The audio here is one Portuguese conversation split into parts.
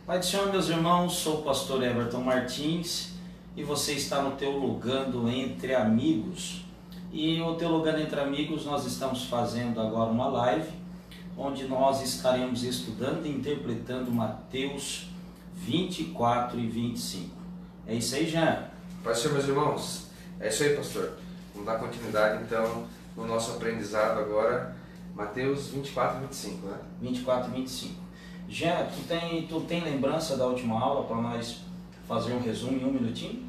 Pai do Senhor, meus irmãos, sou o pastor Everton Martins e você está no Teologando Entre Amigos. E o Teologando Entre Amigos nós estamos fazendo agora uma live onde nós estaremos estudando e interpretando Mateus 24 e 25. É isso aí, Jean? Pai do Senhor, meus irmãos, é isso aí, pastor. Vamos dar continuidade então no nosso aprendizado agora, Mateus 24 e 25, né? 24 e 25. Jean, tu tem lembrança da última aula para nós fazer um resumo em um minutinho?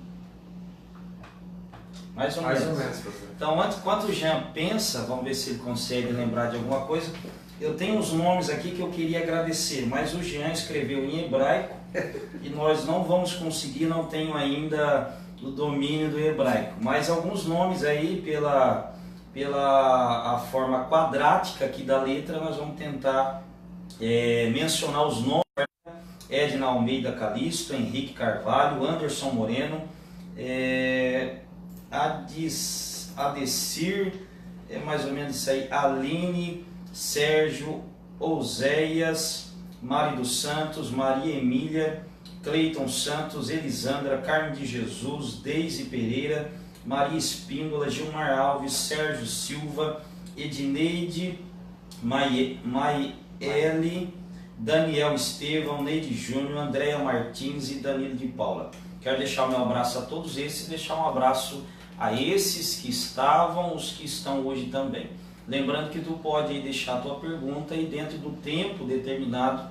Mais ou menos, pastor. Então, enquanto o Jean pensa, vamos ver se ele consegue lembrar de alguma coisa. Eu tenho uns nomes aqui que eu queria agradecer, mas o Jean escreveu em hebraico e nós não vamos conseguir, não tenho ainda o domínio do hebraico. Mas alguns nomes aí, pela a forma quadrática aqui da letra, nós vamos tentar mencionar os nomes: Edna Almeida Calisto, Henrique Carvalho, Anderson Moreno, Adecir, mais ou menos isso aí, Aline, Sérgio, Oséias, Mari dos Santos, Maria Emília, Cleiton Santos, Elisandra, Carmen de Jesus, Deise Pereira, Maria Espíndola, Gilmar Alves, Sérgio Silva, Edneide, Maiele, Daniel Estevão, Neide Júnior, Andréa Martins e Danilo de Paula. Quero deixar o meu abraço a todos esses e deixar um abraço a esses que estavam, os que estão hoje também. Lembrando que tu pode aí deixar a tua pergunta e dentro do tempo determinado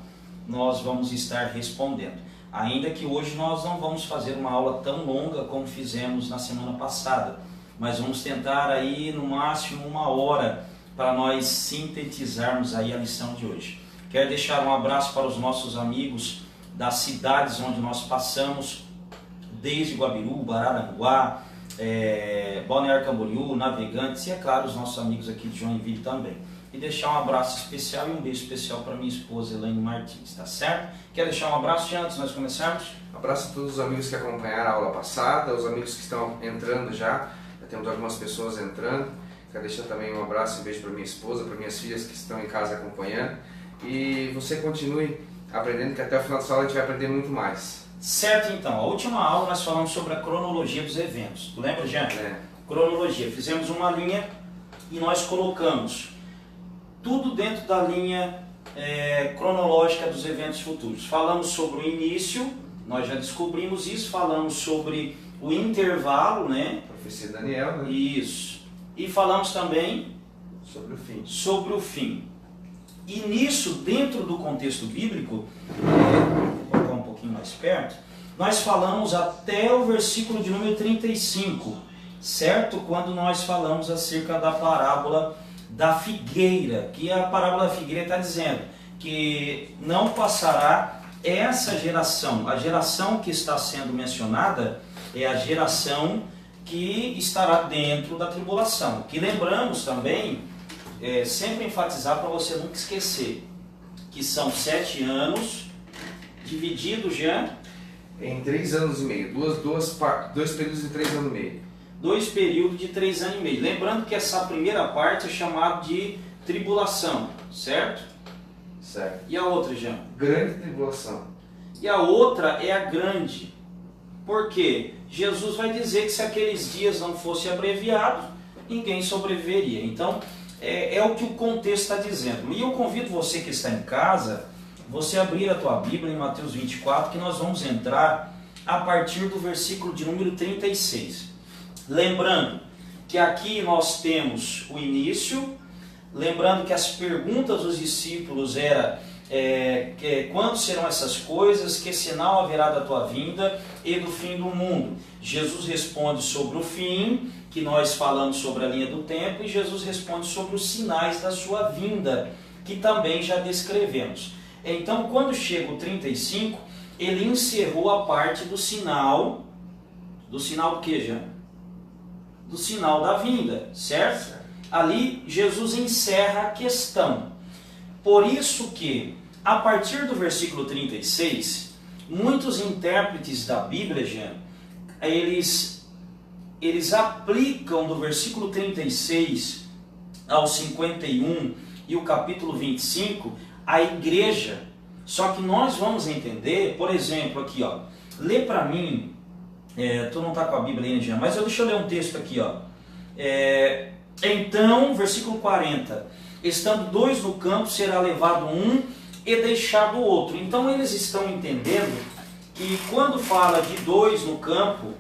nós vamos estar respondendo. Ainda que hoje nós não vamos fazer uma aula tão longa como fizemos na semana passada, mas vamos tentar aí no máximo 1 hora para nós sintetizarmos aí a lição de hoje. Quero deixar um abraço para os nossos amigos das cidades onde nós passamos, desde Guabiruba, Araranguá, Balneário Camboriú, Navegantes e, é claro, os nossos amigos aqui de Joinville também. E deixar um abraço especial e um beijo especial para minha esposa Elaine Martins, tá certo? Quer deixar um abraço antes de nós começarmos? Abraço a todos os amigos que acompanharam a aula passada, os amigos que estão entrando já temos algumas pessoas entrando. Quero deixar também um abraço e um beijo para minha esposa, para minhas filhas que estão em casa acompanhando. E você continue aprendendo, que até o final da aula a gente vai aprender muito mais. Certo, então. A última aula nós falamos sobre a cronologia dos eventos. Tu lembra, Jean? Cronologia. Fizemos uma linha e nós colocamos tudo dentro da linha cronológica dos eventos futuros. Falamos sobre o início, nós já descobrimos isso. Falamos sobre o intervalo, né? Profecia de Daniel, né? Isso. E falamos também sobre o fim. Sobre o fim. E nisso, dentro do contexto bíblico, vou colocar um pouquinho mais perto, nós falamos até o versículo de número 35, certo? Quando nós falamos acerca da parábola da figueira, que a parábola da figueira está dizendo que não passará essa geração. A geração que está sendo mencionada é a geração que estará dentro da tribulação. Que lembramos também, sempre enfatizar para você nunca esquecer, que são 7 anos, divididos já em 3 anos e meio, dois períodos de 3 anos e meio. 2 períodos de 3 anos e meio. Lembrando que essa primeira parte é chamada de tribulação, certo? Certo. E a outra, Jean? Grande tribulação. E a outra é a grande. Por quê? Jesus vai dizer que se aqueles dias não fossem abreviados, ninguém sobreviveria. Então, é o que o contexto está dizendo. E eu convido você que está em casa, você abrir a tua Bíblia em Mateus 24, que nós vamos entrar a partir do versículo de número 36. Lembrando que aqui nós temos o início, lembrando que as perguntas dos discípulos eram quando serão essas coisas, que sinal haverá da tua vinda e do fim do mundo. Jesus responde sobre o fim, que nós falamos sobre a linha do tempo, e Jesus responde sobre os sinais da sua vinda, que também já descrevemos. Então, quando chega o 35, ele encerrou a parte do sinal do que, Jean? Do sinal da vinda, certo? Ali Jesus encerra a questão. Por isso que, a partir do versículo 36, muitos intérpretes da Bíblia, Jean, eles aplicam do versículo 36 ao 51 e o capítulo 25 a igreja, Só que nós vamos entender, por exemplo, aqui, ó, lê para mim, tu não está com a Bíblia aí, Jean, mas deixa eu ler um texto aqui, ó. Então, versículo 40, estando dois no campo, será levado um e deixado o outro. Então eles estão entendendo que quando fala de dois no campo,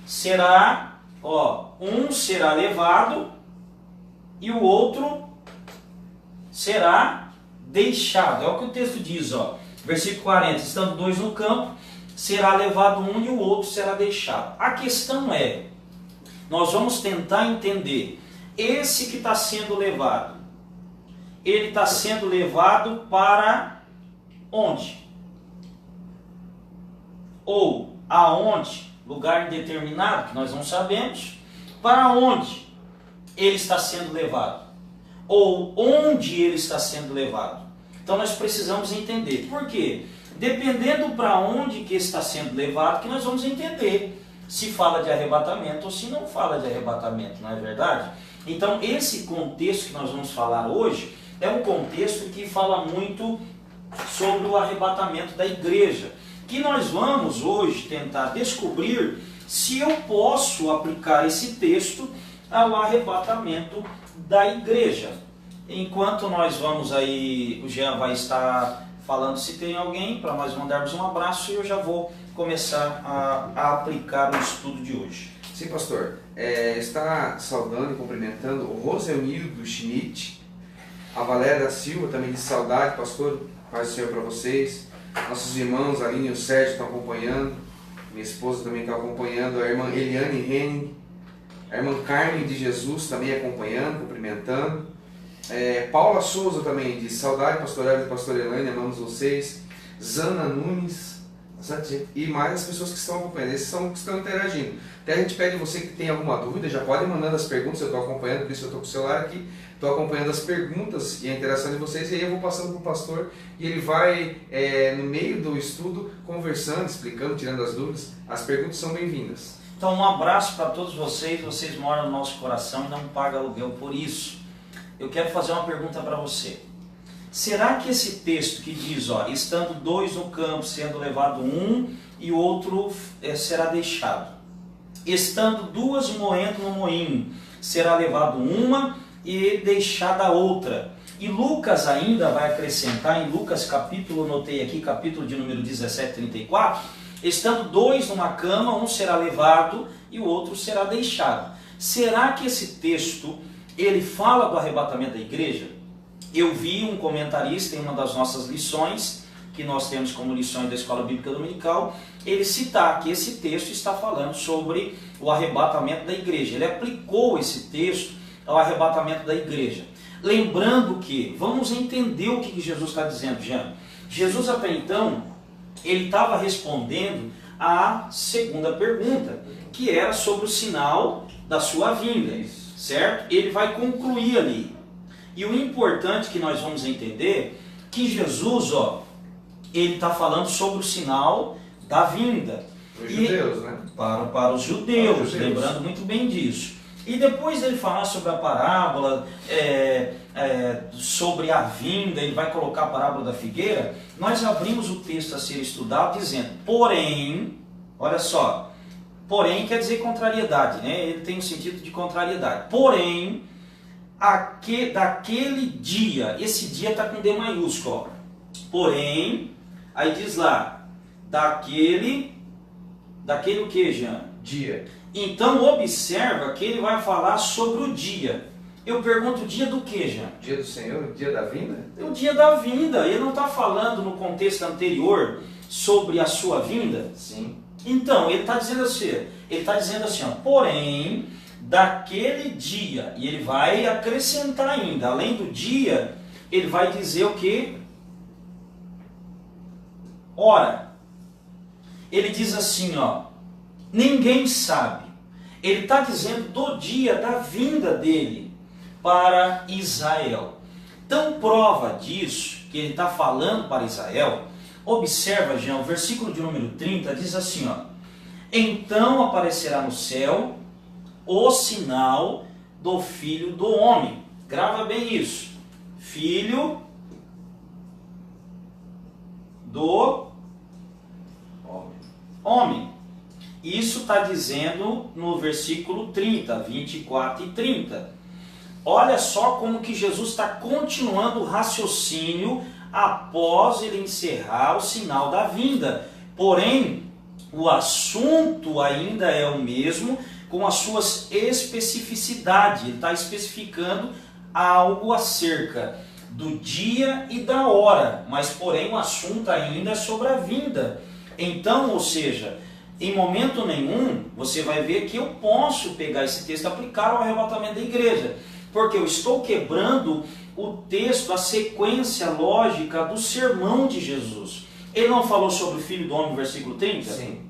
será, um será levado e o outro será deixado. É o que o texto diz, ó. Versículo 40, estando dois no campo, será levado um e o outro será deixado. A questão é, nós vamos tentar entender, esse que está sendo levado, ele está sendo levado para onde? Ou aonde? Lugar indeterminado, que nós não sabemos. Para onde ele está sendo levado? Ou onde ele está sendo levado? Então nós precisamos entender. Por quê? Dependendo para onde que está sendo levado, que nós vamos entender se fala de arrebatamento ou se não fala de arrebatamento, não é verdade? Então esse contexto que nós vamos falar hoje é um contexto que fala muito sobre o arrebatamento da igreja, que nós vamos hoje tentar descobrir se eu posso aplicar esse texto ao arrebatamento da igreja. Enquanto nós vamos aí, o Jean vai estar falando se tem alguém, para nós mandarmos um abraço, e eu já vou começar a aplicar o estudo de hoje. Sim, pastor. Está saudando e cumprimentando o Rosenildo Schmidt, a Valéria da Silva também de saudade, pastor, paz do Senhor para vocês. Nossos irmãos, a Aline e o Sérgio estão acompanhando, minha esposa também está acompanhando, a irmã Eliane Henning, a irmã Carmen de Jesus também acompanhando, cumprimentando. Paula Souza também diz, saudade, pastor Evelyn e pastor Elaine, amamos vocês. Zana Nunes, e mais as pessoas que estão acompanhando, esses são que estão interagindo. Até a gente pede você que tem alguma dúvida, já pode ir mandando as perguntas, eu estou acompanhando, por isso eu estou com o celular aqui, estou acompanhando as perguntas e a interação de vocês, e aí eu vou passando para o pastor, e ele vai, no meio do estudo, conversando, explicando, tirando as dúvidas. As perguntas são bem-vindas. Então um abraço para todos vocês, vocês moram no nosso coração e não pagam aluguel por isso. Eu quero fazer uma pergunta para você. Será que esse texto que diz, estando dois no campo, sendo levado um e o outro será deixado, estando duas moendo no moinho, será levado uma e deixada a outra. E Lucas ainda vai acrescentar, em Lucas capítulo, notei aqui, capítulo de número 17, 34, estando dois numa cama, um será levado e o outro será deixado. Será que esse texto, ele fala do arrebatamento da igreja? Eu vi um comentarista em uma das nossas lições, que nós temos como lições da Escola Bíblica Dominical, ele citar que esse texto está falando sobre o arrebatamento da igreja. Ele aplicou esse texto ao arrebatamento da igreja. Lembrando que, vamos entender o que Jesus está dizendo, Jean. Jesus até então, ele estava respondendo à segunda pergunta, que era sobre o sinal da sua vinda, certo? Ele vai concluir ali. E o importante que nós vamos entender, que Jesus, ele está falando sobre o sinal da vinda. Os judeus, né? Para os judeus, lembrando muito bem disso. E depois dele falar sobre a parábola, sobre a vinda, ele vai colocar a parábola da figueira, nós abrimos o texto a ser estudado dizendo, porém, olha só, porém quer dizer contrariedade, né? Ele tem um sentido de contrariedade. Porém, daquele dia, esse dia está com D maiúsculo, porém, aí diz lá, daquele o que, Jean? Dia. Então observa que ele vai falar sobre o dia. Eu pergunto, o dia do que, Jean? Dia do Senhor, o dia da vinda? O dia da vinda. Ele não está falando no contexto anterior sobre a sua vinda? Sim. Então, ele está dizendo assim, porém, daquele dia, e ele vai acrescentar ainda, além do dia, ele vai dizer o que? Ora, ele diz assim, ninguém sabe. Ele está dizendo do dia da vinda dele para Israel. Então, prova disso, que ele está falando para Israel, observa, Jean, o versículo de número 30 diz assim, então aparecerá no céu o sinal do Filho do Homem. Grava bem isso. Filho do homem. Isso está dizendo no versículo 30, 24 e 30. Olha só como que Jesus está continuando o raciocínio após ele encerrar o sinal da vinda. Porém, o assunto ainda é o mesmo, com as suas especificidades. Ele está especificando algo acerca do dia e da hora, mas porém o assunto ainda é sobre a vinda. Então, ou seja, em momento nenhum você vai ver que eu posso pegar esse texto e aplicar ao arrebatamento da igreja, porque eu estou quebrando o texto, a sequência lógica do sermão de Jesus. Ele não falou sobre o Filho do Homem, versículo 30? Sim.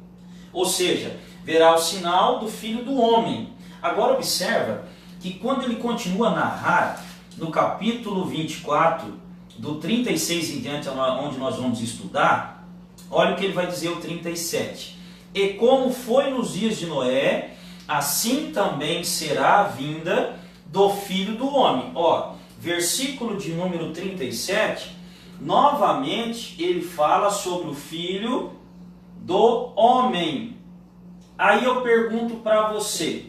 Ou seja, verá o sinal do Filho do Homem. Agora observa que quando ele continua a narrar, no capítulo 24, do 36 em diante, onde nós vamos estudar, olha o que ele vai dizer, o 37. E como foi nos dias de Noé, assim também será a vinda do Filho do Homem. Ó, versículo de número 37, novamente ele fala sobre o Filho do Homem. Aí eu pergunto para você,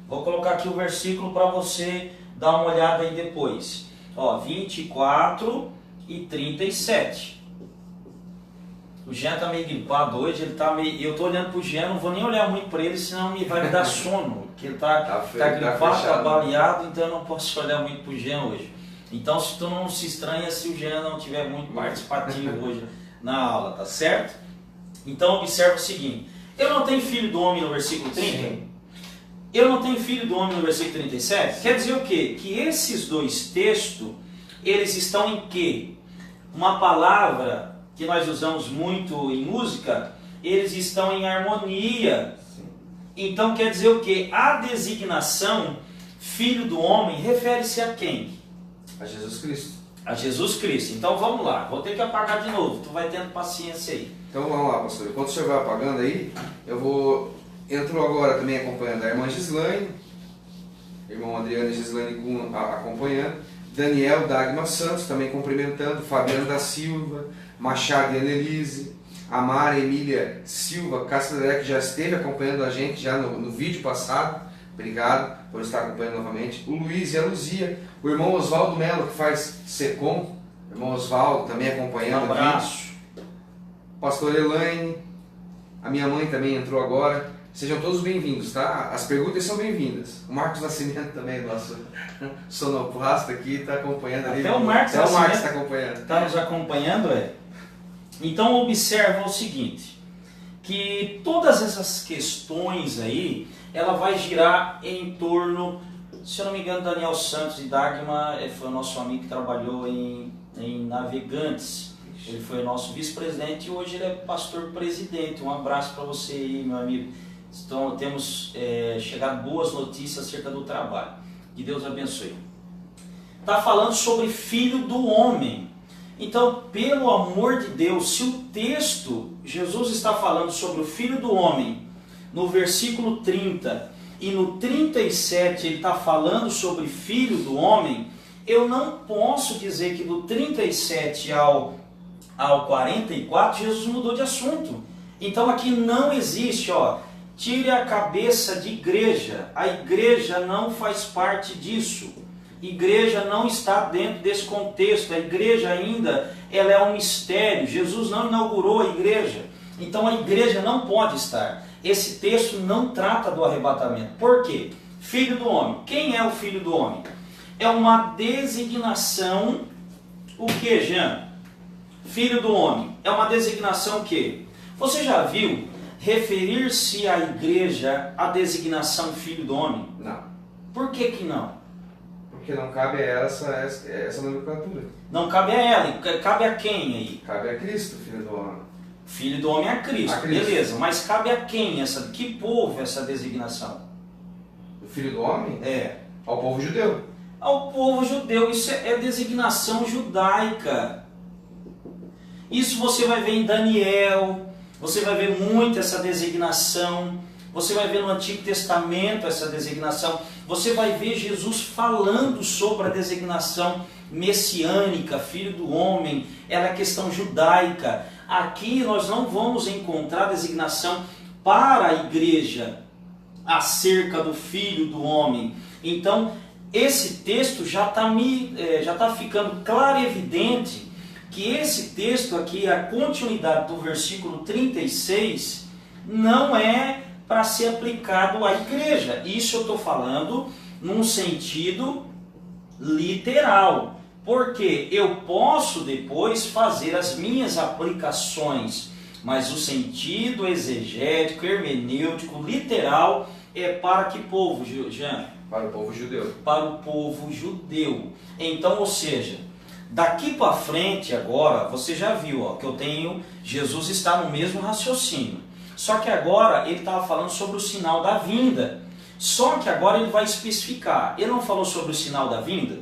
vou colocar aqui o versículo para você dar uma olhada aí depois. Ó, 24 e 37. O Jean está meio gripado hoje, ele tá meio... eu estou olhando para o Jean, não vou nem olhar muito para ele, senão vai me dar sono. Porque ele está gripado, está baleado, então eu não posso olhar muito para o Jean hoje. Então se tu não se estranha se o Jean não tiver muito participativo hoje na aula, tá certo? Então observa o seguinte, eu não tenho filho do homem no versículo 30? Sim. Eu não tenho filho do homem no versículo 37? Quer dizer o quê? Que esses dois textos, eles estão em quê? Uma palavra que nós usamos muito em música, eles estão em harmonia. Sim. Então quer dizer o quê? A designação filho do homem refere-se a quem? A Jesus Cristo. A Jesus Cristo. Então vamos lá, vou ter que apagar de novo, tu vai tendo paciência aí. Então vamos lá, pastor. Enquanto o senhor vai apagando aí, entrou agora também acompanhando a irmã Gislaine, irmão Adriano e Gislaine acompanhando, Daniel Dagmar Santos também cumprimentando, Fabiano da Silva, Machado e Annelise, Amara Emília Silva Castrelé, que já esteve acompanhando a gente já no vídeo passado, obrigado por estar acompanhando novamente, o Luiz e a Luzia, o irmão Oswaldo Melo, que faz SECOM, o irmão Oswaldo também acompanhando. Um abraço. Pastor Elaine, a minha mãe também entrou agora. Sejam todos bem-vindos, tá? As perguntas são bem-vindas. O Marcos Nascimento também, nosso sonoplasta aqui, está acompanhando ali. Até o Marcos Nascimento está acompanhando. Está nos acompanhando, é? Então observa o seguinte, que todas essas questões aí, ela vai girar em torno, se eu não me engano, Daniel Santos e Dagmar foi o nosso amigo que trabalhou em Navegantes. Ele foi o nosso vice-presidente e hoje ele é pastor-presidente. Um abraço para você aí, meu amigo. Então, temos chegado boas notícias acerca do trabalho. Que Deus abençoe. Está falando sobre filho do homem. Então, pelo amor de Deus, se o texto, Jesus está falando sobre o filho do homem, no versículo 30 e no 37 ele está falando sobre filho do homem, eu não posso dizer que do 37 ao 44 Jesus mudou de assunto. Então aqui não existe, ó, tire a cabeça de igreja. A igreja não faz parte disso. Igreja não está dentro desse contexto. A igreja ainda, ela é um mistério. Jesus não inaugurou a igreja. Então a igreja não pode estar. Esse texto não trata do arrebatamento. Por quê? Filho do homem. Quem é o filho do homem? É uma designação. O que, Jean? Filho do homem. É uma designação o quê? Você já viu referir-se à igreja a designação filho do homem? Não. Por que que não? Porque não cabe a ela essa nomenclatura. Não cabe a ela. Cabe a quem aí? Cabe a Cristo, filho do homem. Filho do homem é Cristo. Beleza. Mas cabe a quem essa? Que povo essa designação? O filho do homem? É. Ao povo judeu. Ao povo judeu. Isso é designação judaica. Isso você vai ver em Daniel. Você vai ver muito essa designação. Você vai ver no Antigo Testamento essa designação. Você vai ver Jesus falando sobre a designação messiânica, filho do homem. Ela é questão judaica. aqui nós não vamos encontrar designação para a igreja acerca do Filho do Homem. Então, esse texto já está ficando claro e evidente que esse texto aqui, a continuidade do versículo 36, não é para ser aplicado à igreja. Isso eu estou falando num sentido literal, porque eu posso depois fazer as minhas aplicações, mas o sentido exegético, hermenêutico, literal é para que povo, Jean? Para o povo judeu. Para o povo judeu. Então, ou seja, daqui para frente agora, você já viu ó, que eu tenho, Jesus está no mesmo raciocínio. Só que agora ele estava falando sobre o sinal da vinda. Só que agora ele vai especificar. Ele não falou sobre o sinal da vinda?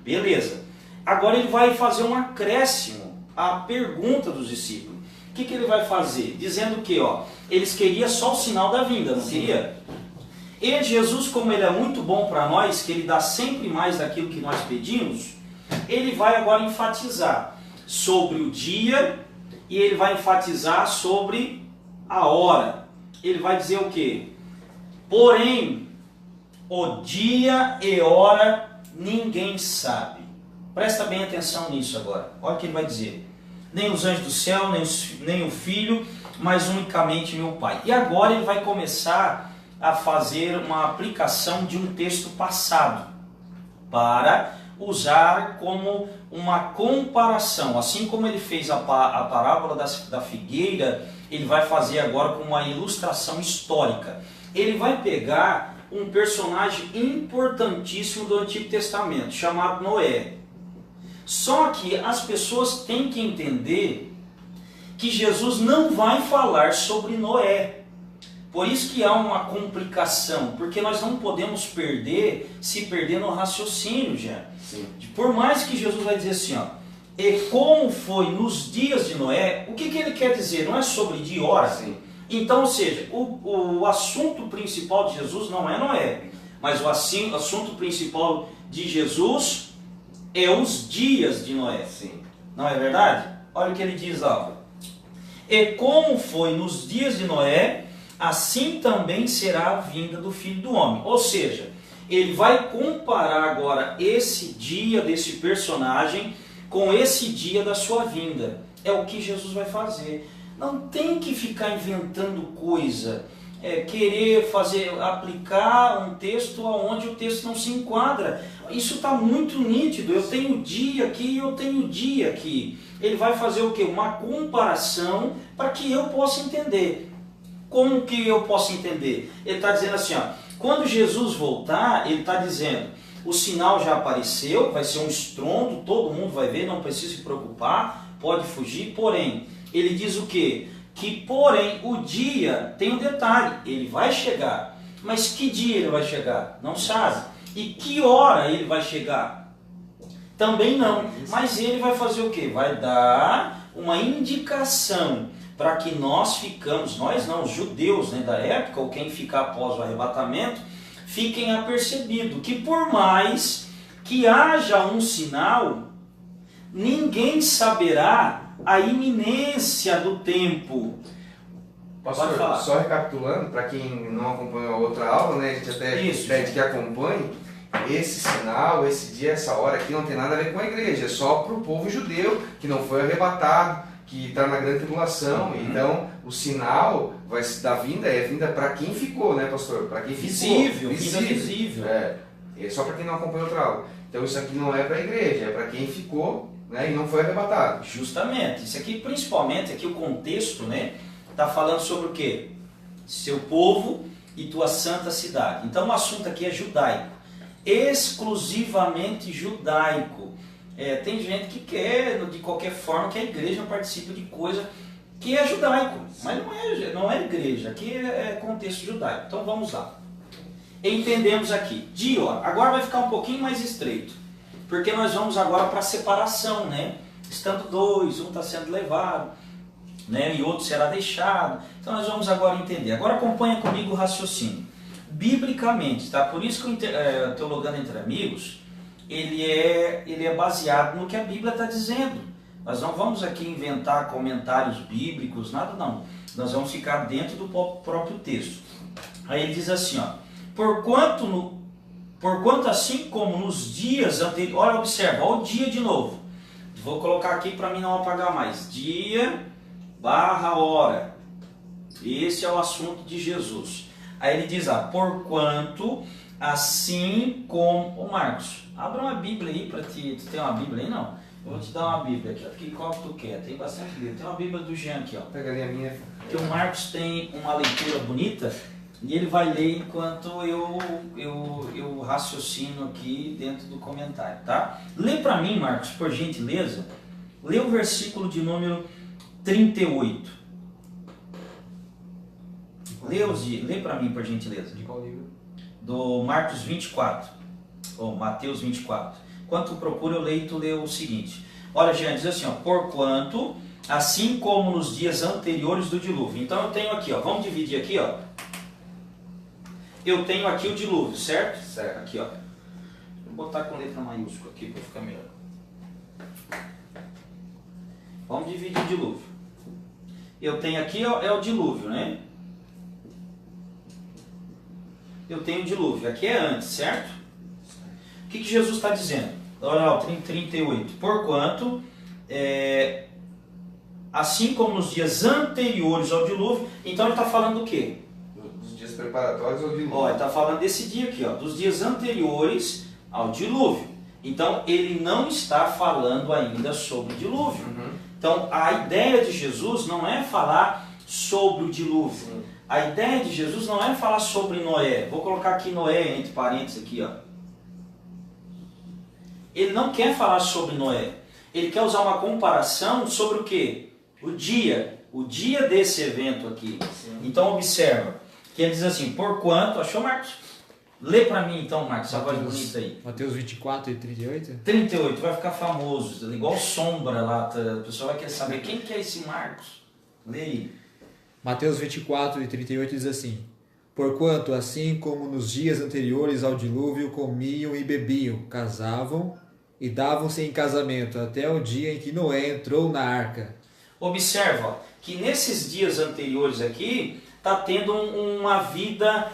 Beleza. Agora ele vai fazer um acréscimo à pergunta dos discípulos. O que ele vai fazer? Dizendo que ó, eles queriam só o sinal da vinda, não queria? E Jesus, como ele é muito bom para nós, que ele dá sempre mais daquilo que nós pedimos, ele vai agora enfatizar sobre o dia e ele vai enfatizar sobre a hora. Ele vai dizer o quê? Porém, o dia e hora ninguém sabe. Presta bem atenção nisso agora. Olha o que ele vai dizer. Nem os anjos do céu, nem o Filho, mas unicamente meu Pai. E agora ele vai começar a fazer uma aplicação de um texto passado, para usar como uma comparação. Assim como ele fez a parábola da figueira, ele vai fazer agora com uma ilustração histórica. Ele vai pegar um personagem importantíssimo do Antigo Testamento, chamado Noé. Só que as pessoas têm que entender que Jesus não vai falar sobre Noé. Por isso que há uma complicação, porque nós não podemos se perder no raciocínio, já. Sim. Por mais que Jesus vai dizer assim, ó, e como foi nos dias de Noé, o que ele quer dizer? Não é sobre dia e hora? Sim. Então, ou seja, o assunto principal de Jesus não é Noé, mas o assunto principal de Jesus é os dias de Noé. Sim. Não é verdade? Olha o que ele diz lá. E como foi nos dias de Noé, assim também será a vinda do Filho do Homem. Ou seja, ele vai comparar agora esse dia desse personagem com esse dia da sua vinda. É o que Jesus vai fazer. Não tem que ficar inventando coisa, querer aplicar um texto onde o texto não se enquadra. Isso está muito nítido. Eu tenho dia aqui e eu tenho dia aqui. Ele vai fazer o quê? Uma comparação para que eu possa entender. Como que eu posso entender? Ele está dizendo assim, ó, quando Jesus voltar, ele está dizendo, o sinal já apareceu, vai ser um estrondo, todo mundo vai ver, não precisa se preocupar, pode fugir, porém, ele diz o quê? Que, porém, o dia tem um detalhe, ele vai chegar, mas que dia ele vai chegar? Não sabe. E que hora ele vai chegar? Também não, mas ele vai fazer o quê? Vai dar uma indicação para que nós ficamos, nós não, os judeus da época, ou quem ficar após o arrebatamento, fiquem apercebidos que por mais que haja um sinal, ninguém saberá a iminência do tempo. Pastor, só recapitulando, para quem não acompanhou a outra aula, a gente até pede que acompanhe, esse sinal, esse dia, essa hora aqui não tem nada a ver com a igreja, é só para o povo judeu que não foi arrebatado, que está na grande tribulação. Então o sinal da vinda é vinda para quem ficou, né, pastor? Para quem visível, ficou. Visível. É só para quem não acompanha outra aula. Então isso aqui não é para a igreja, é para quem ficou, e não foi arrebatado. Justamente. Isso aqui, principalmente, aqui o contexto, está falando sobre o quê? Seu povo e tua santa cidade. Então o assunto aqui é judaico. Exclusivamente judaico. Tem gente que quer, de qualquer forma, que a igreja participe de coisa que é judaico, mas não é igreja, aqui é contexto judaico. Então vamos lá. Entendemos aqui. Dia, agora vai ficar um pouquinho mais estreito, porque nós vamos agora para a separação, Estando dois, um está sendo levado, e outro será deixado. Então nós vamos agora entender. Agora acompanha comigo o raciocínio. Biblicamente, tá? Por isso que o Teologando entre Amigos, ele é baseado no que a Bíblia está dizendo. Nós não vamos aqui inventar comentários bíblicos, nada não. Nós vamos ficar dentro do próprio texto. Aí ele diz assim, ó, porquanto assim como nos dias anteriores, olha, observa, olha o dia de novo. Vou colocar aqui para mim não apagar mais. Dia / hora. Esse é o assunto de Jesus. Aí ele diz, porquanto assim como... Ô Marcos, abra uma Bíblia aí para ti. Tu tem uma Bíblia aí, não? Eu vou te dar uma Bíblia aqui, que qual que tu quer? Tem bastante livro. Tem uma Bíblia do Jean aqui, ó. Pega ali a minha. Porque o Marcos tem uma leitura bonita e ele vai ler enquanto eu raciocino aqui dentro do comentário, tá? Lê para mim, Marcos, por gentileza. Lê o versículo de número 38. Lê para mim, por gentileza. De qual livro? Do Marcos 24. Ou Mateus 24. Enquanto procura, eu leio e tu lê o seguinte. Olha, Jean, diz assim, ó, porquanto, assim como nos dias anteriores do dilúvio. Então eu tenho aqui, ó, vamos dividir aqui, ó. Eu tenho aqui o dilúvio, certo? Certo. Aqui, ó. Vou botar com letra maiúscula aqui para ficar melhor. Vamos dividir o dilúvio. Eu tenho aqui, ó, é o dilúvio, né? Eu tenho o dilúvio. Aqui é antes, certo? O que Jesus está dizendo? Olha lá, o 38. Porquanto, assim como nos dias anteriores ao dilúvio, então ele está falando do quê? Dos dias preparatórios ao dilúvio. Ó, ele está falando desse dia aqui, ó, dos dias anteriores ao dilúvio. Então ele não está falando ainda sobre o dilúvio. Então a ideia de Jesus não é falar sobre o dilúvio. A ideia de Jesus não é falar sobre Noé. Vou colocar aqui Noé entre parênteses aqui, ó. Ele não quer falar sobre Noé. Ele quer usar uma comparação sobre o quê? O dia desse evento aqui. Sim. Então observa, que ele diz assim, porquanto, achou, Marcos? Lê para mim então, Marcos, essa voz bonita aí. Mateus 24 e 38? 38, vai ficar famoso, igual sombra lá, a pessoa vai querer saber quem que é esse Marcos. Lê aí. Mateus 24 e 38 diz assim, porquanto assim como nos dias anteriores ao dilúvio comiam e bebiam, casavam e davam-se em casamento, até o dia em que Noé entrou na arca. Observa, ó, que nesses dias anteriores aqui, está tendo uma vida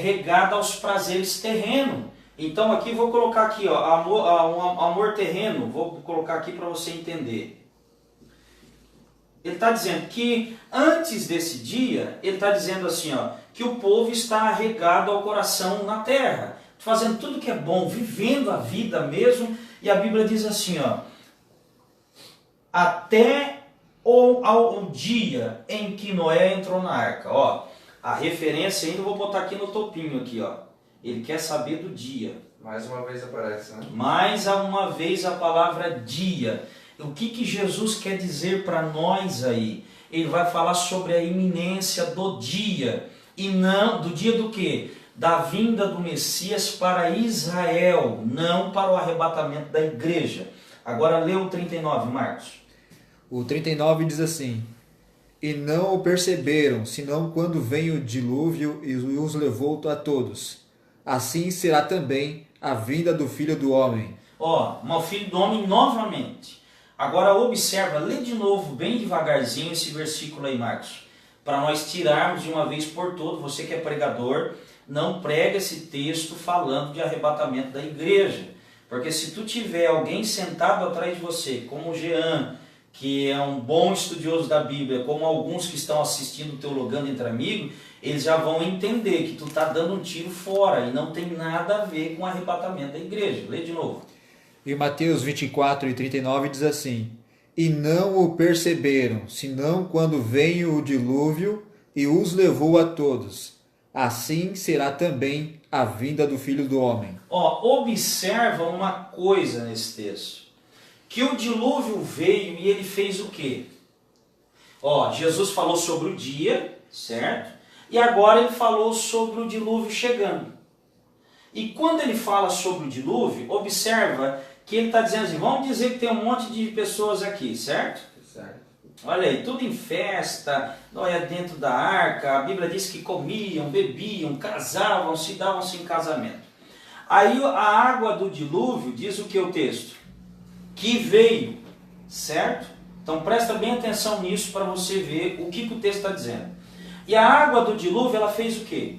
regada aos prazeres terrenos. Então aqui vou colocar aqui, ó, amor terreno, vou colocar aqui para você entender. Ele está dizendo que antes desse dia, ele está dizendo assim, ó, que o povo está regado ao coração na terra, fazendo tudo que é bom, vivendo a vida mesmo, e a Bíblia diz assim, ó, até ao dia em que Noé entrou na arca. Ó, a referência ainda eu vou botar aqui no topinho aqui, ó. Ele quer saber do dia. Mais uma vez aparece, né? Mais uma vez a palavra dia. O que Jesus quer dizer para nós aí? Ele vai falar sobre a iminência do dia. E não, do dia do quê? Da vinda do Messias para Israel, não para o arrebatamento da igreja. Agora lê o 39, Marcos. O 39 diz assim, e não o perceberam, senão quando vem o dilúvio e os levou a todos. Assim será também a vinda do Filho do Homem. Ó, o Filho do Homem novamente. Agora observa, lê de novo, bem devagarzinho esse versículo aí, Marcos. Para nós tirarmos de uma vez por todas, você que é pregador, não prega esse texto falando de arrebatamento da igreja. Porque se tu tiver alguém sentado atrás de você, como o Jean, que é um bom estudioso da Bíblia, como alguns que estão assistindo o Teologando Entre Amigos, eles já vão entender que tu está dando um tiro fora e não tem nada a ver com o arrebatamento da igreja. Lê de novo. E Mateus 24 e 39 diz assim, e não o perceberam, senão quando veio o dilúvio e os levou a todos. Assim será também a vinda do Filho do Homem. Ó, observa uma coisa nesse texto. Que o dilúvio veio e ele fez o quê? Ó, Jesus falou sobre o dia, certo? E agora ele falou sobre o dilúvio chegando. E quando ele fala sobre o dilúvio, observa que ele está dizendo assim, vamos dizer que tem um monte de pessoas aqui, certo? Certo. Olha aí, tudo em festa, olha dentro da arca, a Bíblia diz que comiam, bebiam, casavam-se, davam-se em casamento. Aí a água do dilúvio, diz o que o texto? Que veio certo? Então presta bem atenção nisso para você ver o que o texto está dizendo. E a água do dilúvio, ela fez o quê?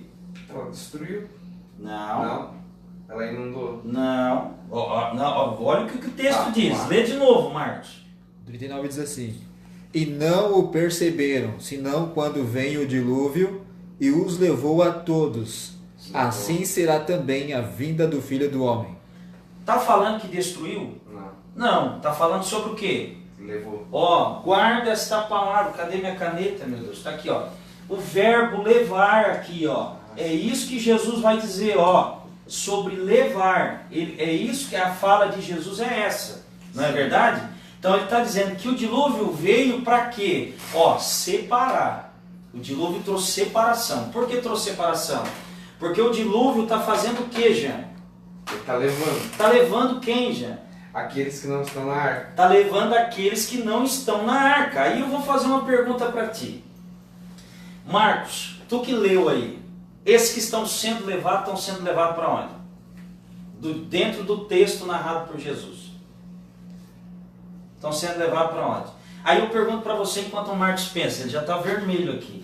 Ela destruiu? Não. Não. Ela inundou? Não. Olha o que o texto diz. Claro. Lê de novo, Marcos. 39 diz assim: E não o perceberam, senão quando vem o dilúvio e os levou a todos. Assim será também a vinda do Filho do Homem. Está falando que destruiu? Não. Não. Está falando sobre o quê? Levou. Ó, guarda esta palavra. Cadê minha caneta, meu Deus? Está aqui, ó. O verbo levar aqui, ó. É isso que Jesus vai dizer, ó. Sobre levar. É isso que a fala de Jesus é essa. Não é verdade? Então ele está dizendo que o dilúvio veio para quê? Ó, separar. O dilúvio trouxe separação. Por que trouxe separação? Porque o dilúvio está fazendo o que, Jean? Ele está levando. Está levando quem, Jean? Aqueles que não estão na arca. Está levando aqueles que não estão na arca. Aí eu vou fazer uma pergunta para ti. Marcos, tu que leu aí, esses que estão sendo levados para onde? Dentro do texto narrado por Jesus. Estão sendo levados para onde? Aí eu pergunto para você enquanto o Marcos pensa, ele já está vermelho aqui.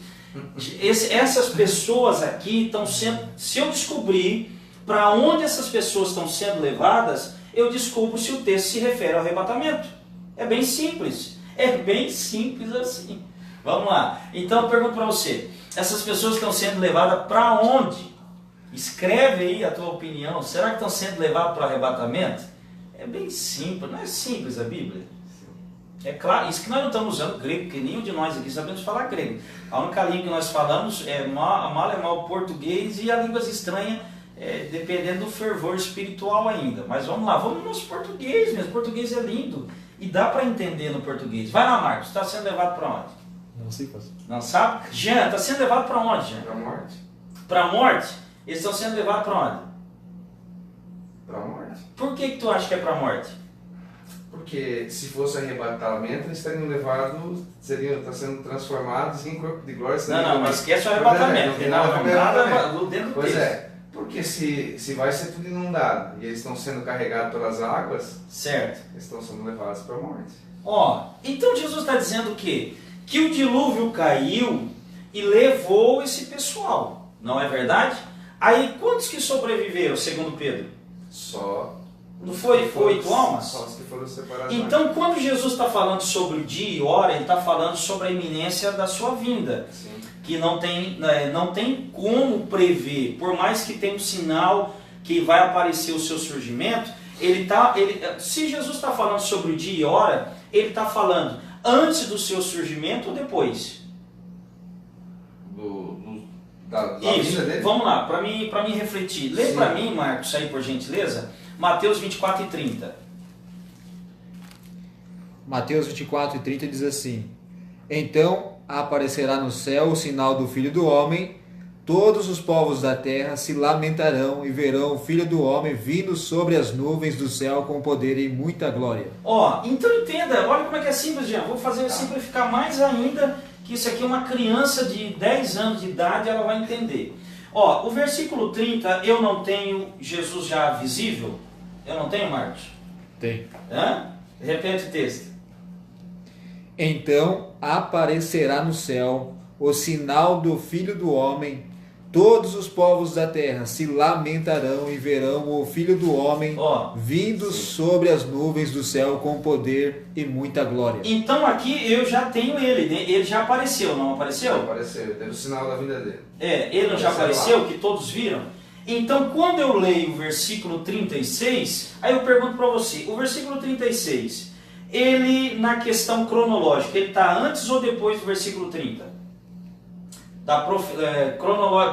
Essas pessoas aqui estão sendo, se eu descobrir para onde essas pessoas estão sendo levadas, eu descubro se o texto se refere ao arrebatamento. É bem simples. É bem simples assim. Vamos lá. Então eu pergunto para você, essas pessoas estão sendo levadas para onde? Escreve aí a tua opinião. Será que estão sendo levadas para o arrebatamento? É bem simples. Não é simples a Bíblia? É claro, isso que nós não estamos usando grego, porque nenhum de nós aqui sabemos falar grego. A única língua que nós falamos é mal é mal português e a línguas estranhas, dependendo do fervor espiritual ainda. Mas vamos lá, vamos no nosso português mesmo. O português é lindo e dá para entender no português. Vai lá, Marcos, está sendo levado para onde? Não sei, pastor. Não sabe? Jean, está sendo levado para onde, Jean? Para a morte. Para a morte? Eles estão sendo levados para onde? Para a morte. Por que tu acha que é para a morte? Porque se fosse arrebatamento, eles estariam levados, estão sendo transformados em corpo de glória. Não, mas esquece o arrebatamento. Não tem nada a ver com arrebatamento. Dentro do Pois texto. é, porque se vai ser tudo inundado e eles estão sendo carregados pelas águas, Certo. eles estão sendo levados para a morte. Ó, então Jesus está dizendo o quê? Que o dilúvio caiu e levou esse pessoal. Não é verdade? Aí quantos que sobreviveram, segundo Pedro? Só. Não foi 8 almas? Só os que foram separados. Então, quando Jesus está falando sobre o dia e hora, ele está falando sobre a iminência da sua vinda. Sim. Que não tem como prever, por mais que tenha um sinal que vai aparecer o seu surgimento, se Jesus está falando sobre o dia e hora, ele está falando antes do seu surgimento ou depois? Da Isso, vida dele? vamos lá, para mim refletir. Lê para mim, Marcos, aí por gentileza, Mateus 24 e 30. Mateus 24 e 30 diz assim: Então aparecerá no céu o sinal do Filho do Homem, todos os povos da terra se lamentarão e verão o Filho do Homem vindo sobre as nuvens do céu com poder e muita glória. Ó, então entenda, olha como é que é simples, Jean. Vou fazer simplificar mais ainda, que isso aqui é uma criança de 10 anos de idade, ela vai entender. Ó, o versículo 30, eu não tenho Jesus já visível? Eu não tenho, Marcos? Tem. Hã? Repete o texto. Então aparecerá no céu o sinal do Filho do Homem, todos os povos da terra se lamentarão e verão o Filho do Homem vindo sobre as nuvens do céu com poder e muita glória. Então aqui eu já tenho ele, né? Ele já apareceu, não apareceu? Apareceu, teve o sinal da vida dele. Ele não já apareceu, que todos viram? Então quando eu leio o versículo 36, aí eu pergunto para você, o versículo 36, ele na questão cronológica, ele está antes ou depois do versículo 30?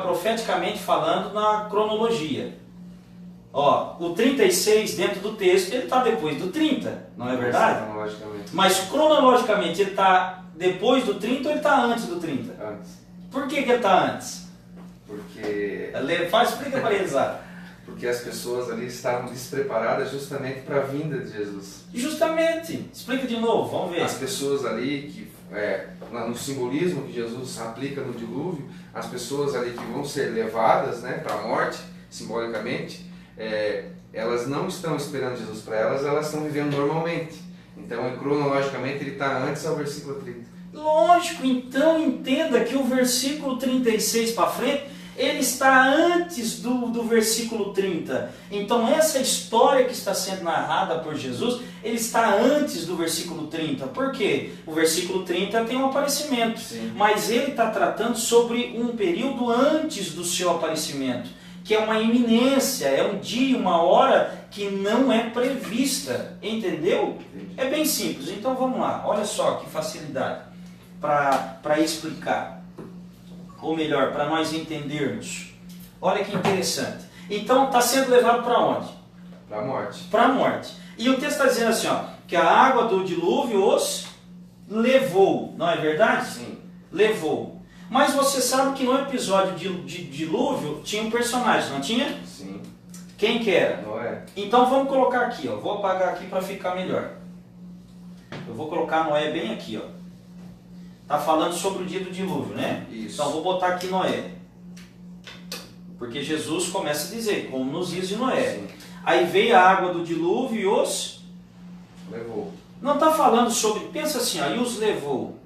Profeticamente falando na cronologia. Ó, o 36 dentro do texto, ele está depois do 30, não é verdade? Cronologicamente. Mas cronologicamente ele está depois do 30 ou ele está antes do 30? Antes. Por que ele está antes? Porque Explica para eles lá. Porque as pessoas ali estavam despreparadas justamente para a vinda de Jesus. Justamente. Explica de novo, vamos ver. As pessoas ali, no simbolismo que Jesus aplica no dilúvio, as pessoas ali que vão ser levadas, né, para a morte, simbolicamente, elas não estão esperando Jesus para elas, elas estão vivendo normalmente. Então, cronologicamente, ele está antes ao versículo 30. Lógico, então entenda que o versículo 36 para frente, ele está antes do versículo 30. Então essa história que está sendo narrada por Jesus, ele está antes do versículo 30. Por quê? O versículo 30 tem um aparecimento, Sim. mas ele está tratando sobre um período antes do seu aparecimento, que é uma iminência, é um dia, uma hora que não é prevista. Entendeu? Entendi. É bem simples. Então vamos lá, olha só que facilidade para explicar. Ou melhor, para nós entendermos. Olha que interessante. Então está sendo levado para onde? Para a morte. Para a morte. E o texto está dizendo assim, ó, que a água do dilúvio os levou. Não é verdade? Sim. Levou. Mas você sabe que no episódio de dilúvio tinha um personagem, não tinha? Sim. Quem que era? Noé. Então vamos colocar aqui, ó. Vou apagar aqui para ficar melhor. Eu vou colocar Noé bem aqui, ó. Está falando sobre o dia do dilúvio, né? Isso. Então vou botar aqui Noé. Porque Jesus começa a dizer, como nos dias de Noé. Sim. Aí veio a água do dilúvio e os... Levou. Não está falando sobre... Pensa assim, ó, e os levou.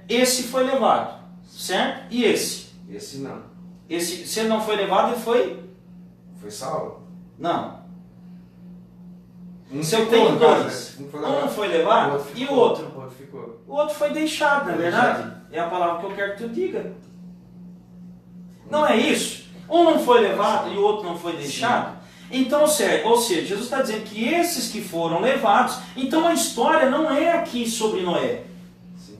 Esse foi levado, certo? E esse? Esse não. Esse, se ele não foi levado, ele foi... Foi salvo. Não. Um Se eu ficou, tenho no caso, dois, né? um foi levado e o outro? O outro ficou. O outro foi deixado, não é verdade? É a palavra que eu quero que tu diga. Não é isso? Um não foi levado e o outro não foi deixado? Então, ou seja, Jesus está dizendo que esses que foram levados... Então a história não é aqui sobre Noé. Sim.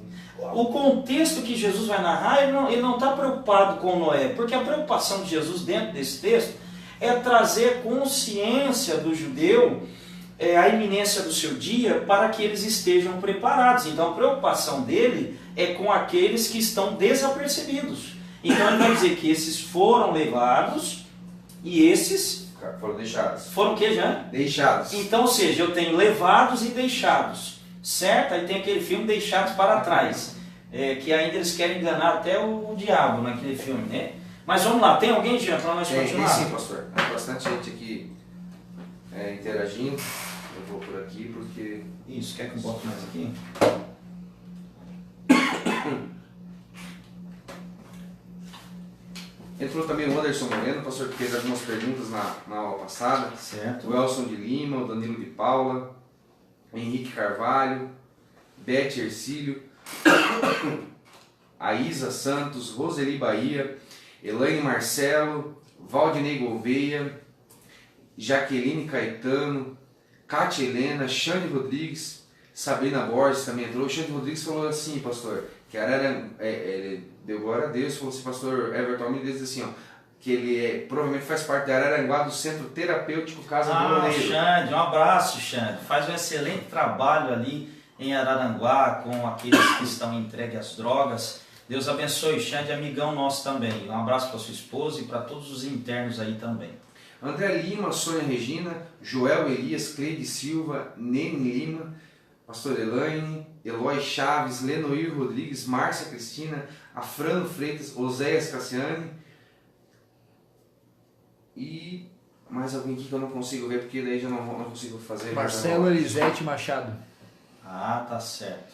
O contexto que Jesus vai narrar, ele não está preocupado com Noé. Porque a preocupação de Jesus dentro desse texto é trazer consciência do judeu, a iminência do seu dia, para que eles estejam preparados. Então a preocupação dele é com aqueles que estão desapercebidos. Então ele vai dizer que esses foram levados e esses Foram deixados. foram o que já? Deixados. Então, ou seja, eu tenho levados e deixados, certo? Aí tem aquele filme Deixados para Trás, que ainda eles querem enganar até o diabo naquele filme, né? Mas vamos lá, tem alguém, Jean, para nós Tem continuar? sim, pastor. Tem bastante gente aqui interagindo. Eu vou por aqui porque... Isso, quer que eu bote mais aqui? Entrou também o Anderson Moreno, pastor, que fez algumas perguntas na aula passada. Certo. O Elson de Lima, o Danilo de Paula, o Henrique Carvalho, Beth Ercílio, a Isa Santos, Roseli Bahia, Elaine Marcelo, Valdinei Gouveia, Jaqueline Caetano, Cátia Helena, Xande Rodrigues, Sabrina Borges também entrou. O Xande Rodrigues falou assim, pastor, que ele deu glória a Deus, falou assim, pastor Everton me diz assim, ó, que ele provavelmente faz parte da Araranguá do Centro Terapêutico Casa do Moleiro. Xande, um abraço, Xande. Faz um excelente trabalho ali em Araranguá com aqueles que estão entregues às drogas. Deus abençoe, Xande, amigão nosso também. Um abraço para sua esposa e para todos os internos aí também. André Lima, Sônia Regina, Joel Elias, Cleide Silva, Nene Lima, Pastor Elaine, Eloy Chaves, Lenoir Rodrigues, Márcia Cristina, Afrano Freitas, Oséias Cassiane e mais alguém aqui que eu não consigo ver porque daí já não consigo fazer. Marcelo Elisete Machado. Ah, tá certo.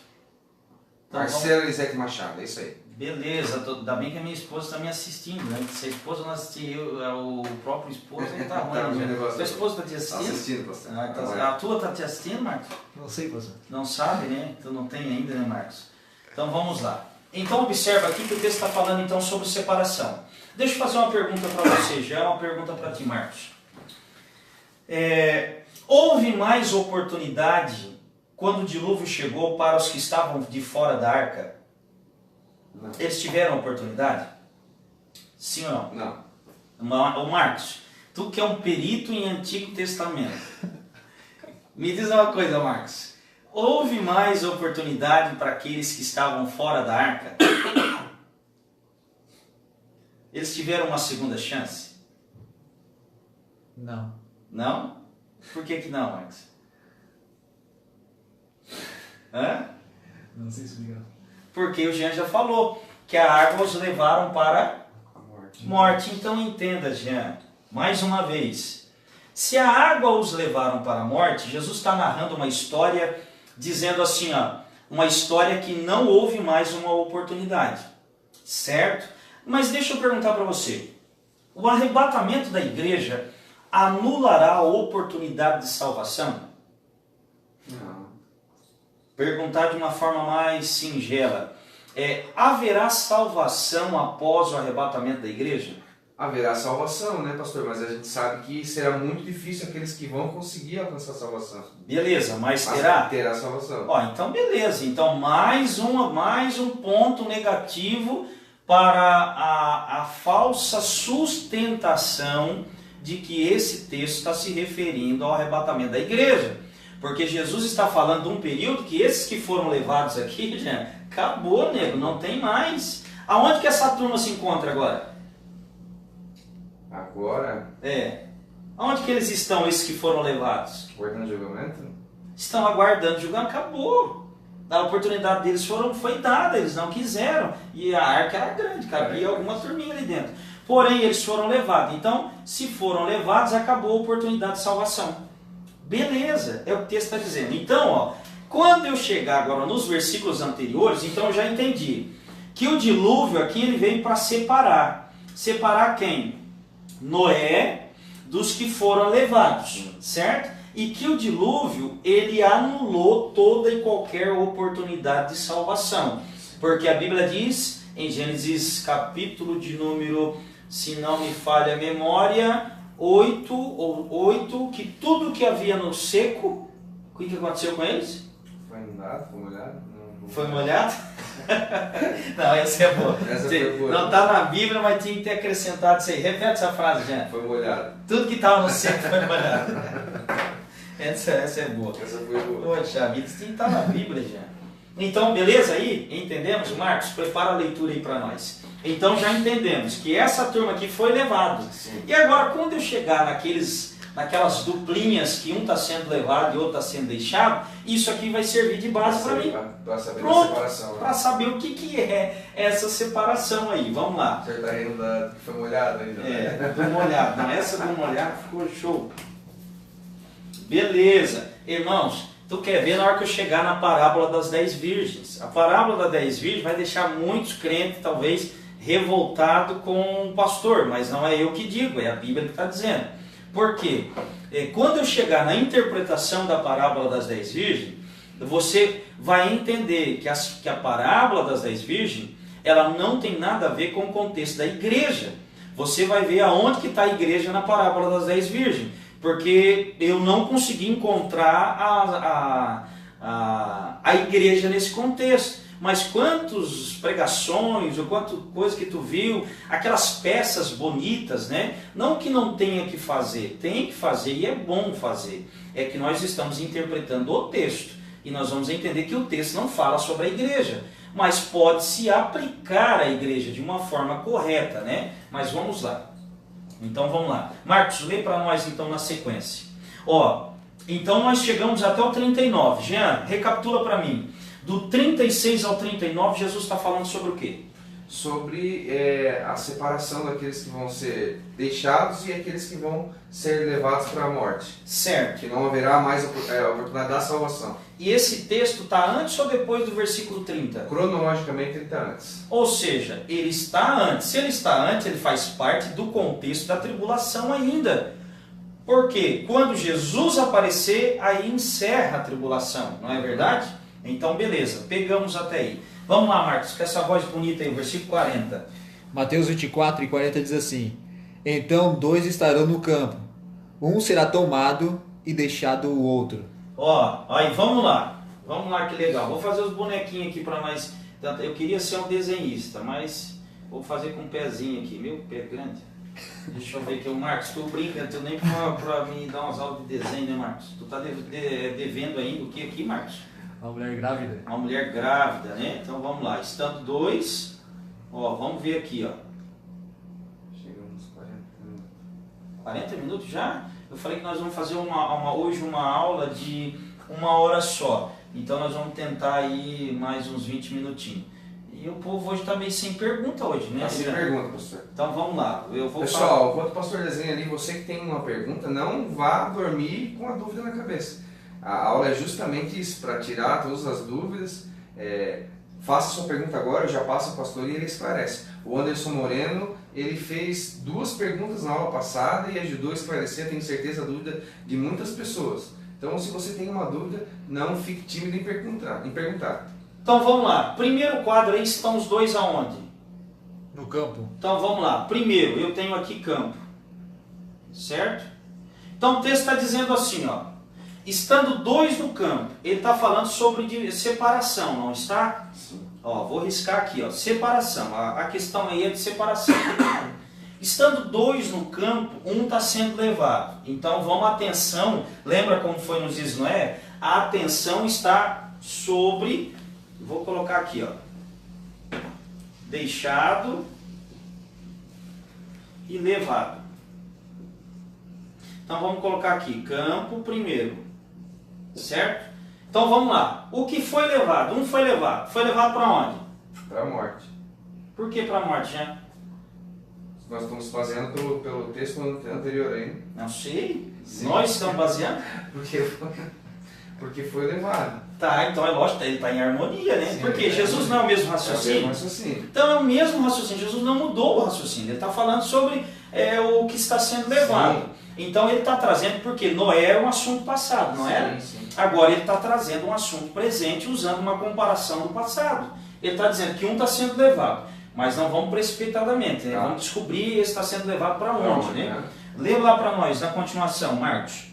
Então, Marcelo Elisete Machado, é isso aí. Beleza, ainda bem que a minha esposa está me assistindo, né? Se a esposa não assistir, o próprio esposo, ele tá ruim. Tá ruim o né? negócio. Sua esposa está te Está assistindo? assistindo, pastor. Ah, tá. A tua está te assistindo, Marcos? Não sei, pastor. Não sabe, né? Tu não tem ainda, né, Marcos? Então vamos lá. Então observa aqui que o texto está falando então sobre separação. Deixa eu fazer uma pergunta para você, já é uma pergunta para ti, Marcos. Houve mais oportunidade quando o dilúvio chegou para os que estavam de fora da arca? Não. Eles tiveram oportunidade? Sim ou não? Não. Ô Marcos, tu que é um perito em Antigo Testamento, me diz uma coisa, Marcos. Houve mais oportunidade para aqueles que estavam fora da arca? Eles tiveram uma segunda chance? Não. Não? Por que não, Marcos? Hã? Não sei explicar. Porque o Jean já falou que a água os levaram para A morte. morte. Então entenda, Jean, mais uma vez. Se a água os levaram para a morte, Jesus está narrando uma história dizendo assim, ó, uma história que não houve mais uma oportunidade, certo? Mas deixa eu perguntar para você, o arrebatamento da igreja anulará a oportunidade de salvação? Não. Perguntar de uma forma mais singela, haverá salvação após o arrebatamento da igreja? Haverá salvação, né, pastor? Mas a gente sabe que será muito difícil aqueles que vão conseguir alcançar a salvação. Beleza, mas Mas terá? terá salvação. Ó, então beleza, então mais um ponto negativo para a falsa sustentação de que esse texto está se referindo ao arrebatamento da igreja. Porque Jesus está falando de um período que esses que foram levados aqui, gente, acabou, nego, não tem mais. Aonde que essa turma se encontra agora? Agora, Aonde que eles estão, esses que foram levados? guardando julgamento? Estão aguardando julgamento, acabou. A oportunidade deles foi dada, eles não quiseram. E a arca era grande, cabia alguma turminha ali dentro. Porém, eles foram levados. Então, se foram levados, acabou a oportunidade de salvação. Beleza, é o que o texto está dizendo. Então, ó, quando eu chegar agora nos versículos anteriores, então eu já entendi que o dilúvio aqui ele veio para separar. Separar quem? Noé dos que foram levados, certo? E que o dilúvio ele anulou toda e qualquer oportunidade de salvação. Porque a Bíblia diz em Gênesis capítulo de número, se não me falha a memória, 8, que tudo que havia no seco, o que aconteceu com eles? Foi inundado, foi molhado? Não. Foi molhado? Não, essa é boa. Essa foi boa. Não está na Bíblia, mas tinha que ter acrescentado isso aí. Repete essa frase, gente. Foi molhado. Tudo que estava no seco foi molhado. Essa é boa. Essa foi boa. Poxa vida, isso tinha que estar na Bíblia, gente. Então, beleza aí? Entendemos? Marcos, prepara a leitura aí para nós. Então já entendemos que essa turma aqui foi levada. Sim. E agora, quando eu chegar naquelas duplinhas que um está sendo levado e outro está sendo deixado, isso aqui vai servir de base para mim. Para saber Pronto, a separação. Né? Para saber o que é essa separação aí. Vamos lá. Você está rindo da que foi molhado ainda. Né? Do molhado. Não, essa do molhado ficou show. Beleza. Irmãos, tu quer ver na hora que eu chegar na parábola das 10 virgens. A parábola das 10 virgens vai deixar muitos crentes, talvez, revoltados com o pastor. Mas não é eu que digo, é a Bíblia que está dizendo. Por quê? Quando eu chegar na interpretação da parábola das 10 virgens, você vai entender que a parábola das 10 virgens, ela não tem nada a ver com o contexto da igreja. Você vai ver aonde que está a igreja na parábola das 10 virgens. Porque eu não consegui encontrar a igreja nesse contexto. Mas quantas pregações, ou quantas coisas que tu viu, aquelas peças bonitas, né? Não que não tenha que fazer, tem que fazer e é bom fazer. É que nós estamos interpretando o texto. E nós vamos entender que o texto não fala sobre a igreja. Mas pode se aplicar à igreja de uma forma correta, né? Mas vamos lá. Então vamos lá. Marcos, lê para nós então na sequência. Ó, então nós chegamos até o 39. Jean, recapitula para mim. Do 36 ao 39, Jesus está falando sobre o quê? Sobre a separação daqueles que vão ser deixados e aqueles que vão ser levados para a morte. Certo. Que não haverá mais a oportunidade da salvação. E esse texto está antes ou depois do versículo 30? Cronologicamente ele está antes. Ou seja, ele está antes. Se ele está antes, ele faz parte do contexto da tribulação ainda. Porque quando Jesus aparecer, aí encerra a tribulação, não é verdade? Então beleza, pegamos até aí. Vamos lá, Marcos, com essa voz bonita aí, versículo 40. Mateus 24 e 40 diz assim: Então 2 estarão no campo, um será tomado e deixado o outro. Ó, aí vamos lá que legal. Vou fazer os bonequinhos aqui para nós. Eu queria ser um desenhista, mas vou fazer com um pezinho aqui. Meu pé grande. Deixa eu ver aqui, o Marcos, tu brinca, tu nem para me dar umas aulas de desenho, né, Marcos? Tu tá devendo ainda o que aqui, Marcos? Uma mulher grávida. Uma mulher grávida, né? Então vamos lá, estando 2, ó, vamos ver aqui, ó. Chegamos nos 40 minutos. 40 minutos já? Eu falei que nós vamos fazer hoje uma aula de 1 hora só. Então nós vamos tentar aí mais uns 20 minutinhos. E o povo hoje está meio sem pergunta hoje, né? Tá sem pergunta, pastor. Então vamos lá. Eu vou Pessoal, enquanto o pastor desenha ali, você que tem uma pergunta, não vá dormir com a dúvida na cabeça. A aula é justamente isso, para tirar todas as dúvidas. Faça sua pergunta agora, eu já passo ao pastor e ele esclarece. O Anderson Moreno, ele fez 2 perguntas na aula passada e ajudou a esclarecer, tenho certeza, a dúvida de muitas pessoas. Então, se você tem uma dúvida, não fique tímido em perguntar. Então vamos lá. Primeiro quadro aí estão os dois aonde? No campo. Então vamos lá. Primeiro, eu tenho aqui campo. Certo? Então o texto está dizendo assim, ó. Estando 2 no campo, ele está falando sobre separação, não está? Sim. Ó, vou riscar aqui, ó. Separação. A questão aí é de separação. Estando 2 no campo, um está sendo levado. Então vamos atenção. Lembra como foi nos dias de Noé? A atenção está sobre. Vou colocar aqui, ó. Deixado e levado. Então vamos colocar aqui, campo primeiro. Certo? Então vamos lá. O que foi levado? Um foi levado. Foi levado para onde? Para a morte. Por que para a morte, já? Nós estamos fazendo pelo texto anterior aí. Não sei. Sim. Nós estamos baseando? Porque foi levado. Tá, então é lógico, ele está em harmonia, né? Sim, porque Jesus não é o mesmo É o raciocínio. mesmo raciocínio. Então é o mesmo raciocínio. Jesus não mudou o raciocínio. Ele está falando sobre o que está sendo levado. Sim. Então ele está trazendo, porque Noé era um assunto passado, não era? Sim. Agora ele está trazendo um assunto presente usando uma comparação do passado. Ele está dizendo que um está sendo levado, mas não vamos precipitadamente, né? Vamos descobrir esse está sendo levado para onde, né? Lê lá para nós, na continuação, Marcos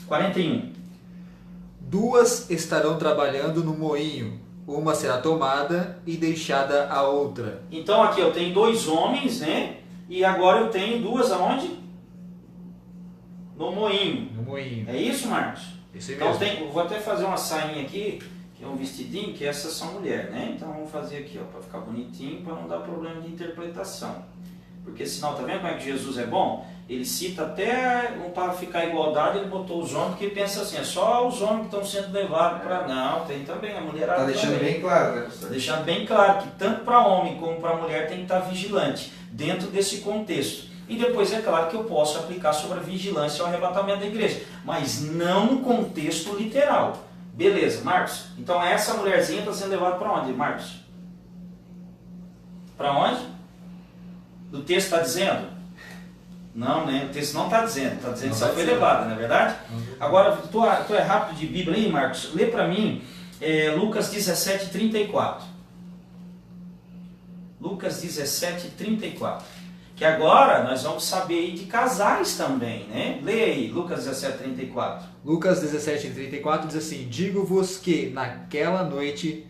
41. 2 estarão trabalhando no moinho, uma será tomada e deixada a outra. Então aqui eu tenho 2 homens, né? E agora eu tenho 2 aonde? No moinho. No moinho. É isso, Marcos? Isso aí Então mesmo. eu vou até fazer uma sainha aqui, que é um vestidinho, que essas são mulheres, né? Então vamos fazer aqui, ó, para ficar bonitinho, para não dar problema de interpretação. Porque senão, tá vendo como é que Jesus é bom? Ele cita até, para ficar igualdade, ele botou os homens, porque pensa assim, é só os homens que estão sendo levados para... Não, tem também a mulherada. Está deixando também. bem claro, né, Tá pastor? deixando bem claro que tanto para homem como para mulher tem que estar vigilante, dentro desse contexto. E depois é claro que eu posso aplicar sobre a vigilância ao arrebatamento da igreja, mas não no contexto literal. Beleza, Marcos? Então essa mulherzinha está sendo levada para onde, Marcos? Para onde? O texto está dizendo? Não, né? O texto não está dizendo. Está dizendo que só foi levada, não é verdade? Agora, tu é rápido de Bíblia aí, Marcos? Lê para mim Lucas 17, 34. Lucas 17, 34. Que agora nós vamos saber aí de casais também, né? Lê aí, Lucas 17, 34. Lucas 17, 34 diz assim: Digo-vos que naquela noite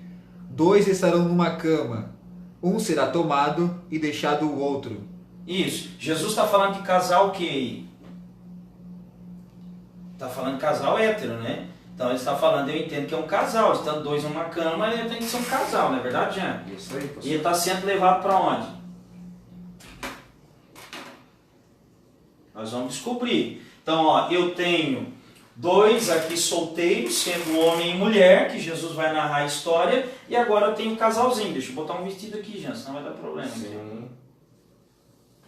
2 estarão numa cama, um será tomado e deixado o outro. Isso. Jesus está falando de casal o que aí? Está falando de casal hétero, né? Então ele está falando, eu entendo que é um casal. Estando 2 numa cama, ele tem que ser um casal, não é verdade, Jean? Isso aí, pastor. E ele está sendo levado para onde? Nós vamos descobrir. Então, ó, eu tenho 2 aqui solteiros, sendo homem e mulher, que Jesus vai narrar a história, e agora eu tenho um casalzinho. Deixa eu botar um vestido aqui, Jean, senão vai dar problema. Sim.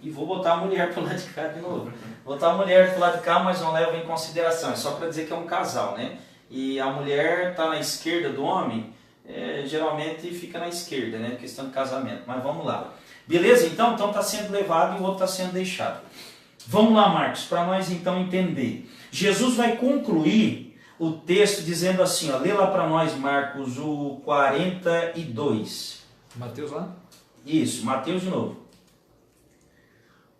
E vou botar a mulher pro lado de cá de novo. Botar a mulher pro lado de cá, mas não leva em consideração. É só para dizer que é um casal, né? E a mulher está na esquerda do homem, geralmente fica na esquerda, né? Questão de casamento. Mas vamos lá. Beleza? Então está sendo levado e o outro está sendo deixado. Vamos lá, Marcos, para nós então entender. Jesus vai concluir o texto dizendo assim, ó, lê lá para nós, Marcos, o 42. Mateus lá? Isso, Mateus de novo.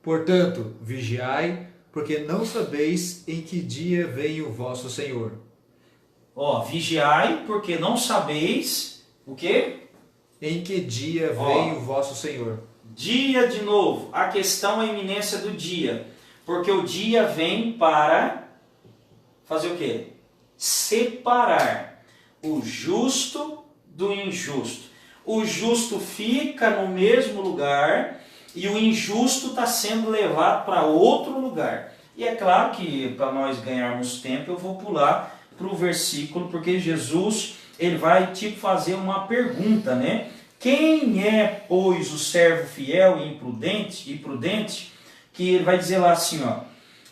Portanto, vigiai, porque não sabeis em que dia vem o vosso Senhor. Ó, vigiai, porque não sabeis o quê? Em que dia vem o vosso Senhor? Dia de novo. A questão é a iminência do dia. Porque o dia vem para fazer o quê? Separar o justo do injusto. O justo fica no mesmo lugar e o injusto está sendo levado para outro lugar. E é claro que para nós ganharmos tempo eu vou pular para o versículo, porque Jesus ele vai tipo fazer uma pergunta, né? Quem é, pois, o servo fiel e prudente, que ele vai dizer lá assim, ó,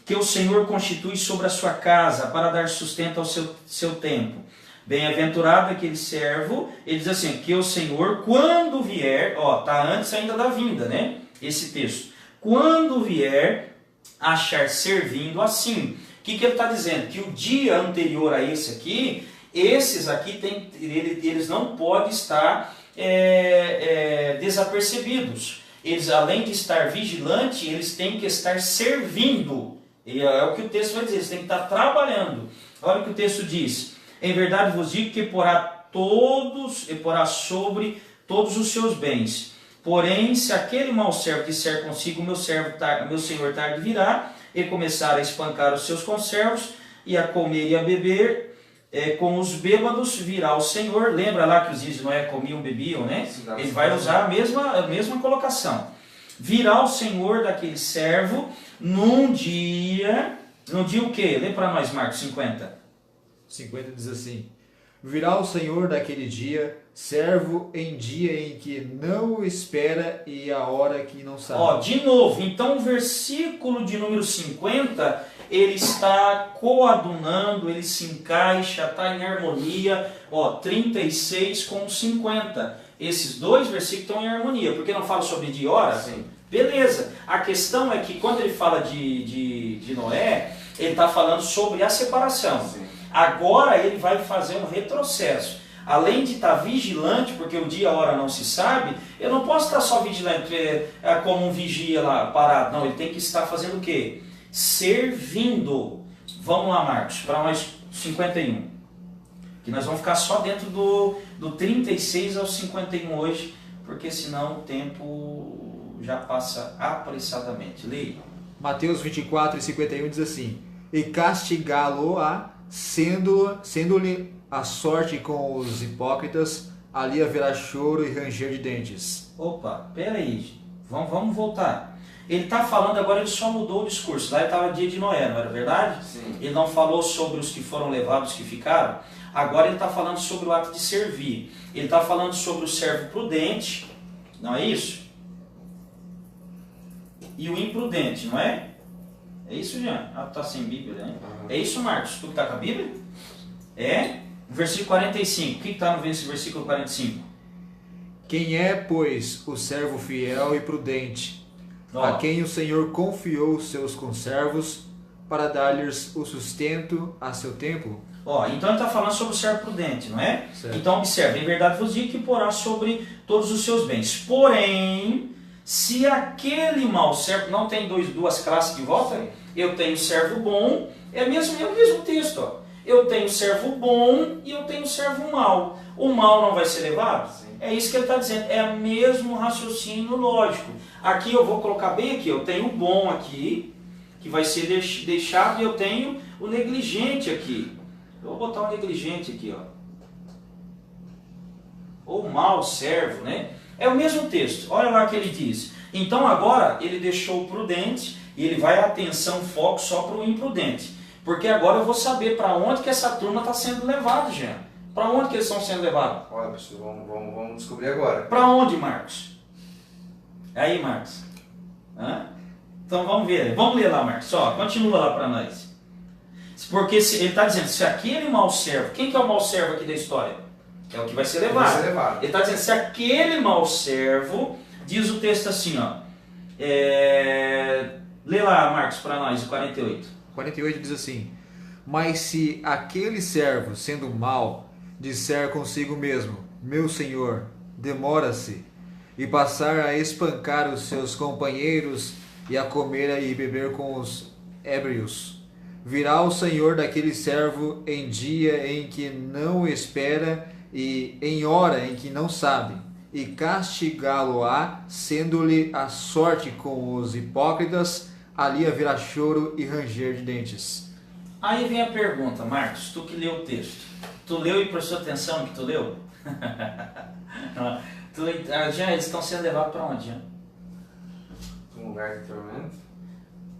que o Senhor constitui sobre a sua casa para dar sustento ao seu tempo. Bem-aventurado aquele servo, ele diz assim, que o Senhor, quando vier, ó, tá antes ainda da vinda, né? Esse texto. Quando vier, achar servindo assim. O que ele está dizendo? Que o dia anterior a esse aqui, esses aqui, eles não podem estar desapercebidos. Eles, além de estar vigilante, eles têm que estar servindo. E é o que o texto vai dizer, eles têm que estar trabalhando. Olha o que o texto diz. Em verdade vos digo que porá sobre todos os seus bens. Porém, se aquele mau servo disser consigo, meu senhor tarde virá, e começar a espancar os seus conservos, e a comer e a beber, com os bêbados virá o Senhor. Lembra lá que os filhos de Noé comiam, bebiam, né? Ele vai usar a mesma colocação. Virá o Senhor daquele servo num dia o quê? Lê para nós, Marcos 50. 50 diz assim: virá o Senhor daquele dia, servo em dia em que não o espera e a hora que não sabe. Ó, de novo, então o versículo de número 50, ele está coadunando, ele se encaixa, está em harmonia, ó, 36 com 50. Esses dois versículos estão em harmonia, porque não fala sobre dia e hora? Sim. Beleza. A questão é que quando ele fala de Noé, ele está falando sobre a separação. Sim. Agora ele vai fazer um retrocesso. Além de estar vigilante, porque o dia e a hora não se sabe, eu não posso estar só vigilante, como um vigia lá parado. Não, ele tem que estar fazendo o quê? Servindo. Vamos lá, Marcos, para nós 51. Que nós vamos ficar só dentro do 36 ao 51 hoje, porque senão o tempo já passa apressadamente. Leia. Mateus 24 e 51 diz assim: e castigá-lo-á, sendo-lhe a sorte com os hipócritas, ali haverá choro e ranger de dentes. Opa, peraí, vamos voltar. Ele está falando agora, ele só mudou o discurso. Lá estava dia de Noé, não era verdade? Sim. Ele não falou sobre os que foram levados, que ficaram. Agora ele está falando sobre o ato de servir. Ele está falando sobre o servo prudente, não é isso? E o imprudente, não é? É isso, Jean? Ah, tá sem Bíblia, né? Uhum. É isso, Marcos? Tu que está com a Bíblia? É? Versículo 45. O que está no versículo 45? Quem é, pois, o servo fiel e prudente, Ó, a quem o Senhor confiou os seus conservos, para dar-lhes o sustento a seu tempo? ó, então ele está falando sobre o servo prudente, não é? Certo. Então observe, em verdade vos digo que porá sobre todos os seus bens. Porém, se aquele mau servo, não tem duas classes de volta? Eu tenho servo bom, é o mesmo texto, ó. Eu tenho servo bom e eu tenho servo mau. O mau não vai ser levado? Sim. É isso que ele está dizendo, é o mesmo raciocínio lógico. Aqui eu vou colocar bem aqui, eu tenho o bom aqui, que vai ser deixado, e eu tenho o negligente aqui. Eu vou botar o negligente aqui, ó. Ou mau servo, né? É o mesmo texto, olha lá o que ele diz. Então agora ele deixou o prudente e ele vai atenção, foco só para o imprudente. Porque agora eu vou saber para onde que essa turma está sendo levada, Jean. Para onde que eles estão sendo levados? Olha, pessoal, vamos descobrir agora. Para onde, Marcos? Aí, Marcos. Hã? Então vamos ver. Vamos ler lá, Marcos. Ó, continua lá para nós. Porque ele está dizendo, se aquele mau servo... Quem que é o mau servo aqui da história? É o que vai ser levado. Vai ser levado. Ele está dizendo, se aquele mau servo... Diz o texto assim, ó. Lê lá, Marcos, para nós, o 48. 48 diz assim: mas se aquele servo, sendo mau, disser consigo mesmo, meu senhor, demora-se, e passar a espancar os seus companheiros e a comer e beber com os ébrios, virá o senhor daquele servo em dia em que não o espera e em hora em que não sabe, e castigá-lo-á, sendo-lhe a sorte com os hipócritas, ali haverá choro e ranger de dentes. Aí vem a pergunta, Marcos, tu que leu o texto. Tu leu e prestou atenção no que tu leu? Já eles estão sendo levados para onde, Jean? Um lugar de tormento,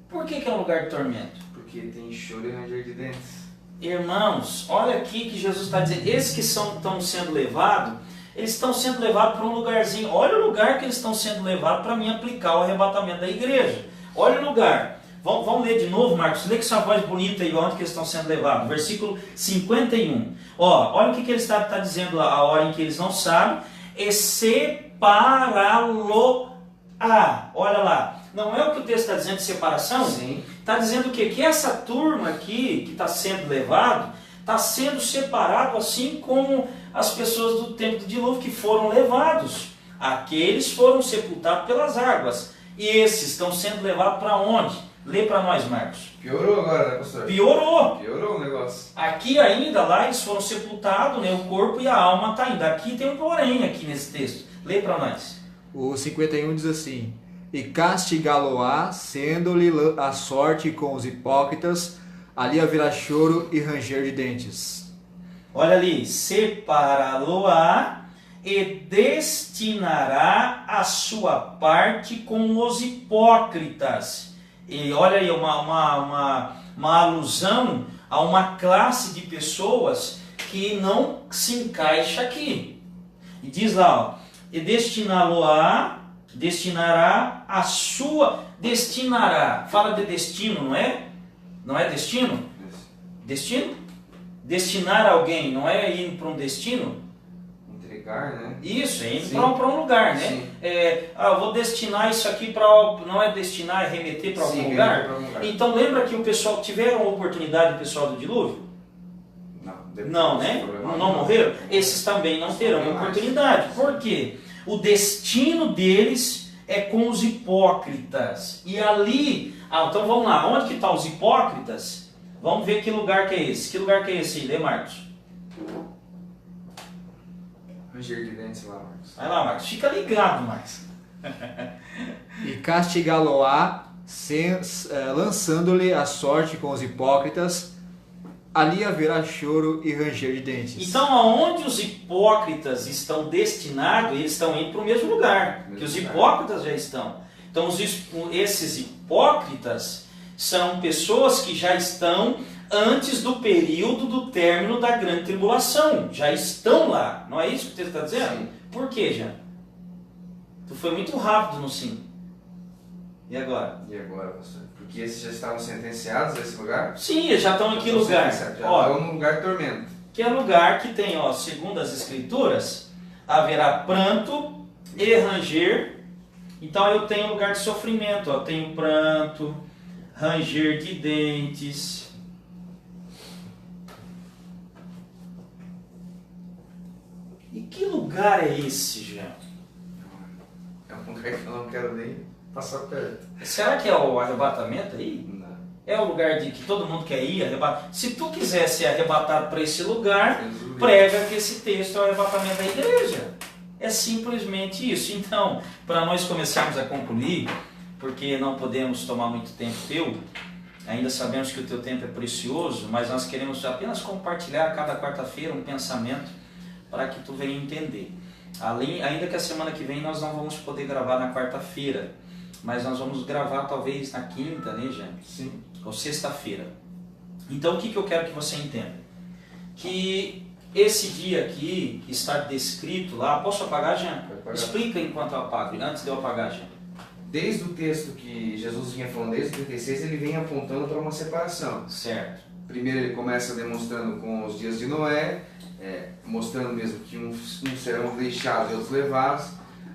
Por que é um lugar de tormento? porque tem choro e ranger de dentes. Irmãos, olha aqui que Jesus está dizendo, esses que estão sendo levados, Eles estão sendo levados para um lugarzinho. Olha o lugar que eles estão sendo levados para mim aplicar o arrebatamento da igreja. Olha o lugar. Vamos ler de novo, Marcos. Lê com essa voz bonita aí onde que eles estão sendo levados. Versículo 51. Olha o que ele está dizendo a hora em que eles não sabem. E separá-lo-á. Olha lá. Não é o que o texto está dizendo de separação? Sim. Está dizendo o quê? Que essa turma aqui que está sendo levado, está sendo separado assim como as pessoas do tempo do dilúvio que foram levados. Aqueles foram sepultados pelas águas. E esses estão sendo levados para onde? Lê para nós, Marcos. Piorou agora, né, pastor? Piorou. Piorou o negócio. Aqui ainda, lá eles foram sepultados, né? O corpo e a alma está indo. Aqui tem um porém aqui nesse texto. Lê para nós. O 51 diz assim: e castigá-lo-á, sendo-lhe a sorte com os hipócritas, ali haverá choro e ranger de dentes. Olha ali, separá-lo-á e destinará a sua parte com os hipócritas. E olha aí, uma alusão a uma classe de pessoas que não se encaixa aqui. E diz lá, ó, e destinará a sua... Destinará, fala de destino, não é? Não é destino? Destino? Destinar alguém, não é ir para um destino? Entregar, né? Isso, é ir para um lugar, né? Eu vou destinar isso aqui para... Não é destinar, é remeter para algum lugar? Então lembra que o pessoal tiveram a oportunidade, o pessoal do dilúvio? Não, né? Não morreram? Esses também não terão oportunidade. Por quê? O destino deles é com os hipócritas. E ali... então vamos lá. Onde que estão os hipócritas? Vamos ver que lugar que é esse. Que lugar que é esse aí? Lê, Marcos. Ranger de dentes lá, Marcos. Vai lá, Marcos. Fica ligado, Marcos. E castigá-lo-á, lançando-lhe a sorte com os hipócritas, ali haverá choro e ranger de dentes. Então, aonde os hipócritas estão destinados, eles estão indo para o mesmo lugar, que os hipócritas já estão. Então, esses hipócritas são pessoas que já estão antes do período do término da grande tribulação. Já estão lá. Não é isso que o texto está dizendo? Sim. Por quê, Jean? Tu foi muito rápido no sim. E agora? E agora, pastor? Porque esses já estavam sentenciados a esse lugar? Sim, eles já estão em que lugar? Já estão no lugar de tormento. Que é lugar que tem, segundo as escrituras, haverá pranto e ranger. Então eu tenho lugar de sofrimento, eu tenho pranto, ranger de dentes. E que lugar é esse, Jean? É um lugar que eu não quero nem passar perto. Será que é o arrebatamento aí? Não. É o lugar de que todo mundo quer ir, arrebatar. Se tu quiser ser arrebatado para esse lugar, prega que esse texto é o arrebatamento da igreja. É simplesmente isso. Então, para nós começarmos a concluir, porque não podemos tomar muito tempo teu, ainda sabemos que o teu tempo é precioso, mas nós queremos apenas compartilhar a cada quarta-feira um pensamento para que tu venha entender. Ainda que a semana que vem nós não vamos poder gravar na quarta-feira, mas nós vamos gravar talvez na quinta, né, Jean? Sim. Ou sexta-feira. Então o que eu quero que você entenda? Que esse dia aqui que está descrito lá, posso apagar, Jean? Explica enquanto eu apago, antes de eu apagar, Jean. Desde o texto que Jesus vinha falando, desde o 36, ele vem apontando para uma separação. Certo. Primeiro ele começa demonstrando com os dias de Noé, mostrando mesmo que uns serão deixados e outros levados.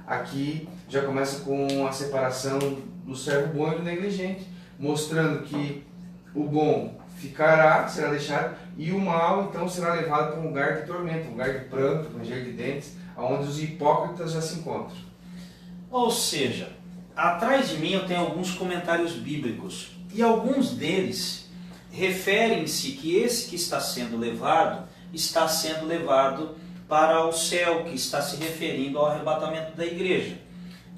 Aqui já começa com a separação do servo bom e do negligente, mostrando que o bom ficará, será deixado, e o mal então será levado para um lugar de tormento, um lugar de pranto, ranger de dentes, onde os hipócritas já se encontram. Ou seja, atrás de mim eu tenho alguns comentários bíblicos, e alguns deles referem-se que esse que está sendo levado para o céu, que está se referindo ao arrebatamento da igreja.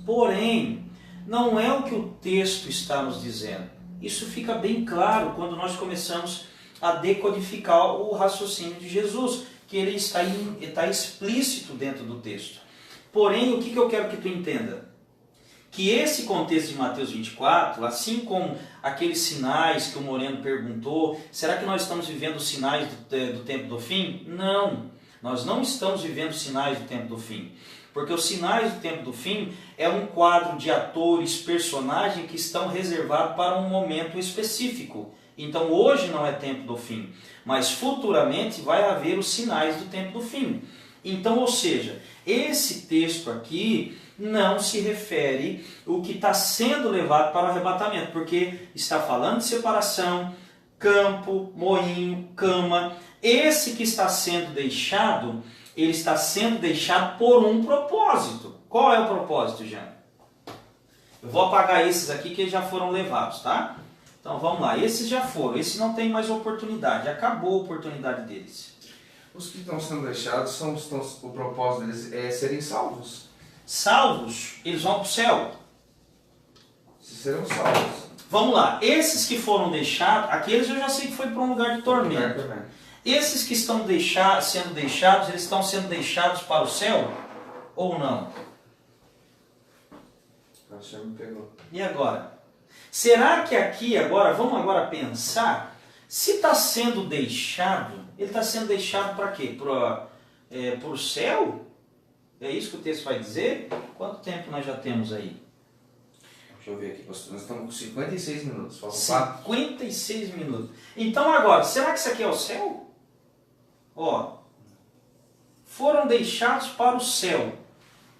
Porém, não é o que o texto está nos dizendo. Isso fica bem claro quando nós começamos a decodificar o raciocínio de Jesus, que ele está explícito dentro do texto. Porém, o que eu quero que tu entenda? Que esse contexto de Mateus 24, assim como aqueles sinais que o Moreno perguntou, será que nós estamos vivendo os sinais do tempo do fim? Não. Nós não estamos vivendo sinais do tempo do fim. Porque os sinais do tempo do fim é um quadro de atores, personagens que estão reservados para um momento específico. Então hoje não é tempo do fim, mas futuramente vai haver os sinais do tempo do fim. Então, ou seja, esse texto aqui não se refere ao que está sendo levado para o arrebatamento, porque está falando de separação, campo, moinho, cama. Esse que está sendo deixado, ele está sendo deixado por um propósito. Qual é o propósito, Jean? Eu vou apagar esses aqui que já foram levados, tá? Então vamos lá, esses já foram, esses não tem mais oportunidade, acabou a oportunidade deles. Os que estão sendo deixados, o propósito deles é serem salvos. Salvos, eles vão para o céu. Se serão salvos. Vamos lá, esses que foram deixados, aqueles eu já sei que foi para um lugar de tormento. Esses que estão sendo deixados, eles estão sendo deixados para o céu ou não? Já me pegou. E agora? Será que aqui agora, vamos agora pensar, se está sendo deixado, ele está sendo deixado para quê? Para o céu? É isso que o texto vai dizer? Quanto tempo nós já temos aí? Deixa eu ver aqui, nós estamos com 56 minutos. Faltam 56 minutos. Então agora, será que isso aqui é o céu? Ó, foram deixados para o céu.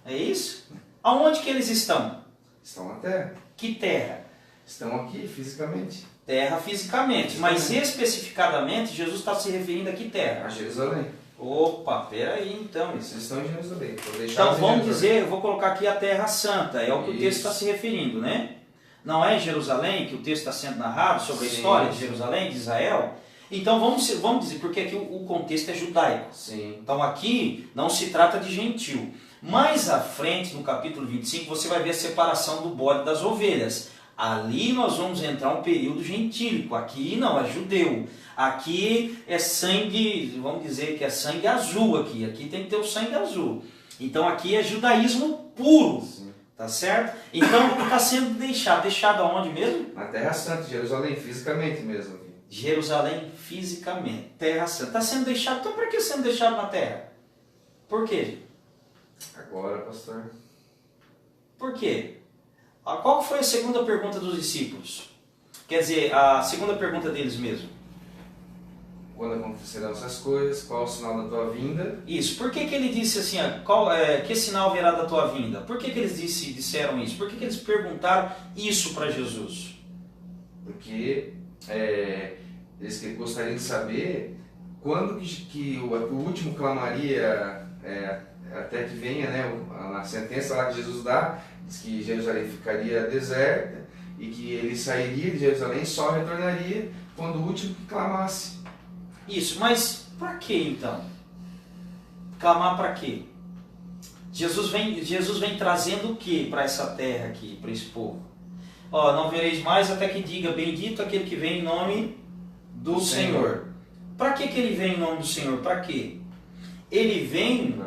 É isso? Aonde que eles estão? Estão na terra. Que terra? Estão aqui fisicamente. Terra fisicamente. Mas especificadamente, Jesus está se referindo a que terra? A Jerusalém. Opa, peraí então. Eles estão em Jerusalém. Então vamos dizer, eu vou colocar aqui a Terra Santa, é o que o texto está se referindo, né? Não é Jerusalém que o texto está sendo narrado sobre a história de Jerusalém, de Israel? Então vamos dizer, porque aqui o contexto é judaico. Sim. Então aqui não se trata de gentil. Mais à frente, no capítulo 25, você vai ver a separação do bode das ovelhas. Ali nós vamos entrar um período gentílico. Aqui não, é judeu. Aqui é sangue, vamos dizer que é sangue azul aqui. Aqui tem que ter o sangue azul. Então aqui é judaísmo puro. Sim. Tá certo? Então está sendo deixado. Deixado aonde mesmo? Na Terra Santa, Jerusalém, fisicamente mesmo. Jerusalém, fisicamente. Terra Santa. Está sendo deixado. Então para que sendo deixado na terra? Por quê? Agora, pastor. Por quê? Qual foi a segunda pergunta dos discípulos? Quer dizer, a segunda pergunta deles mesmo. Quando acontecerão essas coisas? Qual o sinal da tua vinda? Isso. Por que ele disse assim, que sinal virá da tua vinda? Por que eles disseram isso? Por que eles perguntaram isso para Jesus? Porque eles gostariam de saber quando que o último clamaria, até que venha, né, a sentença lá que Jesus dá, diz que Jerusalém ficaria deserta e que ele sairia de Jerusalém e só retornaria quando o último que clamasse. Isso, mas para que então? Clamar para quê? Jesus vem trazendo o que para essa terra aqui, para esse povo? Não vereis mais até que diga, bendito aquele que vem em nome do Senhor. Para que ele vem em nome do Senhor? Para quê? Ele vem...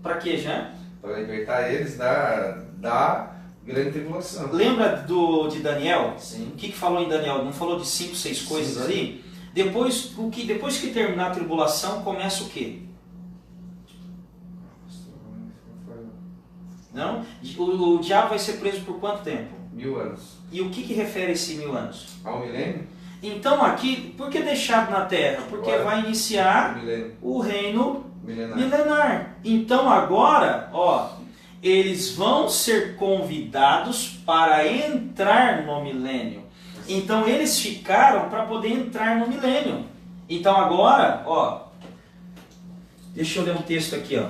Para quê, Jean? Para libertar eles da grande tribulação. Lembra de Daniel? Sim. O que falou em Daniel? Não falou de 5, 6 coisas ali? Depois que terminar a tribulação, começa o quê? Não? O diabo vai ser preso por quanto tempo? 1000 anos. E o que refere a esse 1000 anos? Ao milênio? Então aqui, por que deixado na terra? Porque agora vai iniciar o reino milenar. Então agora, eles vão ser convidados para entrar no milênio. Então eles ficaram para poder entrar no milênio. Então agora, deixa eu ler um texto aqui,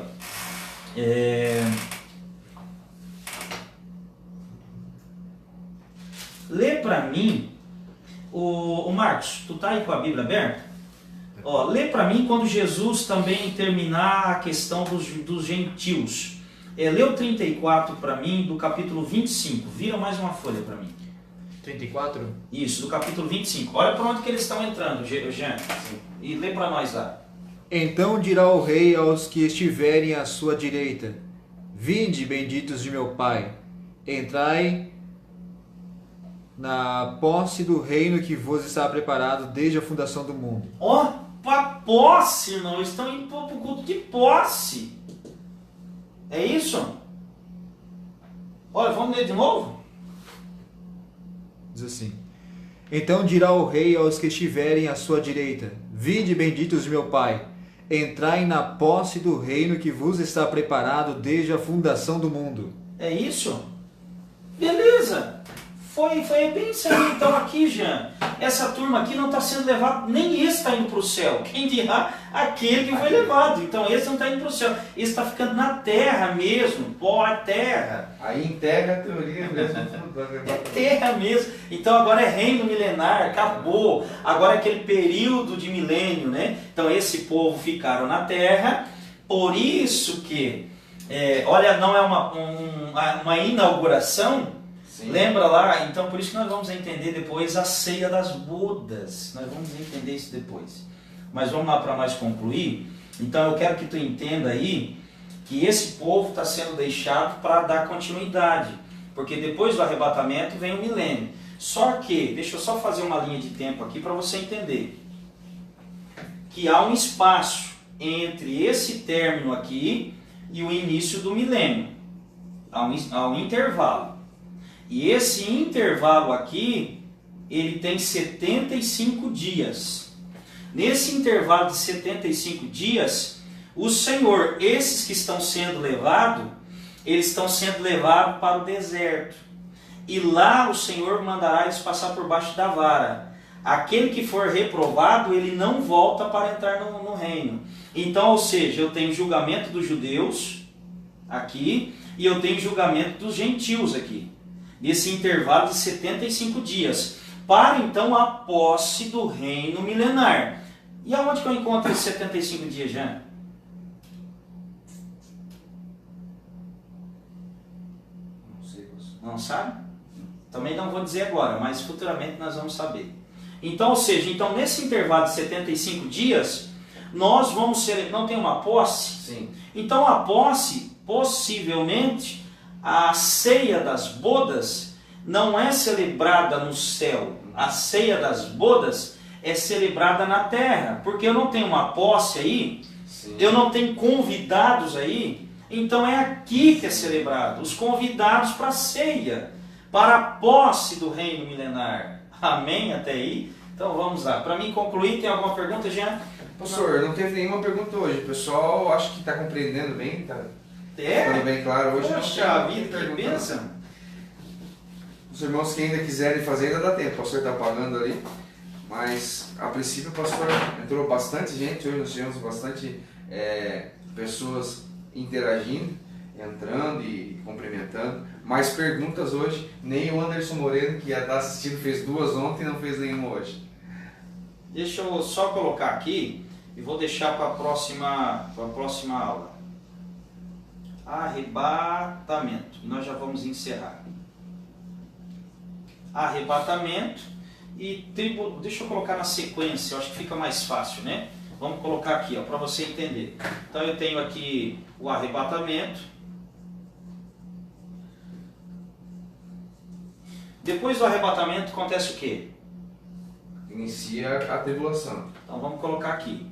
Lê para mim, o Marcos, tu tá aí com a Bíblia aberta? Lê para mim quando Jesus também terminar a questão dos gentios. Lê o 34 para mim, do capítulo 25. Vira mais uma folha para mim. 34? Isso, do capítulo 25. Olha para onde que eles estão entrando, Jean. E lê para nós lá. Então dirá o rei aos que estiverem à sua direita: Vinde, benditos de meu Pai, entrai na posse do reino que vos está preparado desde a fundação do mundo. para posse, irmão. Eles estão indo para o culto de posse. É isso? Olha, vamos ler de novo? Diz assim: Então dirá o rei aos que estiverem à sua direita: Vinde, benditos de meu Pai, entrai na posse do reino que vos está preparado desde a fundação do mundo. É isso? Beleza. Foi bem isso aí. Então aqui, Jean, essa turma aqui não está sendo levada, nem esse está indo para o céu. Quem dirá aquele que foi levado. Então esse não está indo para o céu. Esse está ficando na terra mesmo, pó a terra. Aí em terra a teoria mesmo. É terra mesmo. Então agora é reino milenar, acabou. Agora é aquele período de milênio, né? Então esse povo ficaram na terra, por isso que, olha, não é uma inauguração. Sim. Lembra lá? Então por isso que nós vamos entender depois a ceia das bodas. Nós vamos entender isso depois. Mas vamos lá para nós concluir. Então eu quero que tu entenda aí que esse povo está sendo deixado para dar continuidade. Porque depois do arrebatamento vem o milênio. Só que, deixa eu só fazer uma linha de tempo aqui para você entender. Que há um espaço entre esse término aqui e o início do milênio. Há um intervalo. E esse intervalo aqui, ele tem 75 dias. Nesse intervalo de 75 dias, o Senhor, esses que estão sendo levados, eles estão sendo levados para o deserto. E lá o Senhor mandará eles passar por baixo da vara. Aquele que for reprovado, ele não volta para entrar no reino. Então, ou seja, eu tenho julgamento dos judeus aqui, e eu tenho julgamento dos gentios aqui. Nesse intervalo de 75 dias, para então a posse do reino milenar. E aonde que eu encontro esses 75 dias, Jean? Não sei. Não sabe? Também não vou dizer agora, mas futuramente nós vamos saber. Então, ou seja, então nesse intervalo de 75 dias, nós vamos ser, não tem uma posse? Sim. Então a posse, possivelmente, a ceia das bodas não é celebrada no céu. A ceia das bodas é celebrada na terra. Porque eu não tenho uma posse aí, Sim. eu não tenho convidados aí, então é aqui que é celebrado. Os convidados para a ceia, para a posse do reino milenar. Amém? Até aí? Então vamos lá. Para mim concluir, tem alguma pergunta, Jean? Pastor, não teve nenhuma pergunta hoje. O pessoal acho que está compreendendo bem, está ficando bem claro hoje. Poxa vida, que bênção. Os irmãos que ainda quiserem fazer, ainda dá tempo. O pastor está pagando ali. Mas, a princípio, pastor, entrou bastante gente. Hoje nós tivemos bastante pessoas interagindo, entrando e cumprimentando. Mais perguntas hoje. Nem o Anderson Moreira, que já está assistindo, fez 2 ontem e não fez nenhuma hoje. Deixa eu só colocar aqui e vou deixar para a próxima aula. Arrebatamento. Nós já vamos encerrar. Arrebatamento e tribo. Deixa eu colocar na sequência, eu acho que fica mais fácil, né? Vamos colocar aqui, para você entender. Então eu tenho aqui o arrebatamento. Depois do arrebatamento acontece o quê? Inicia a tribulação. Então vamos colocar aqui.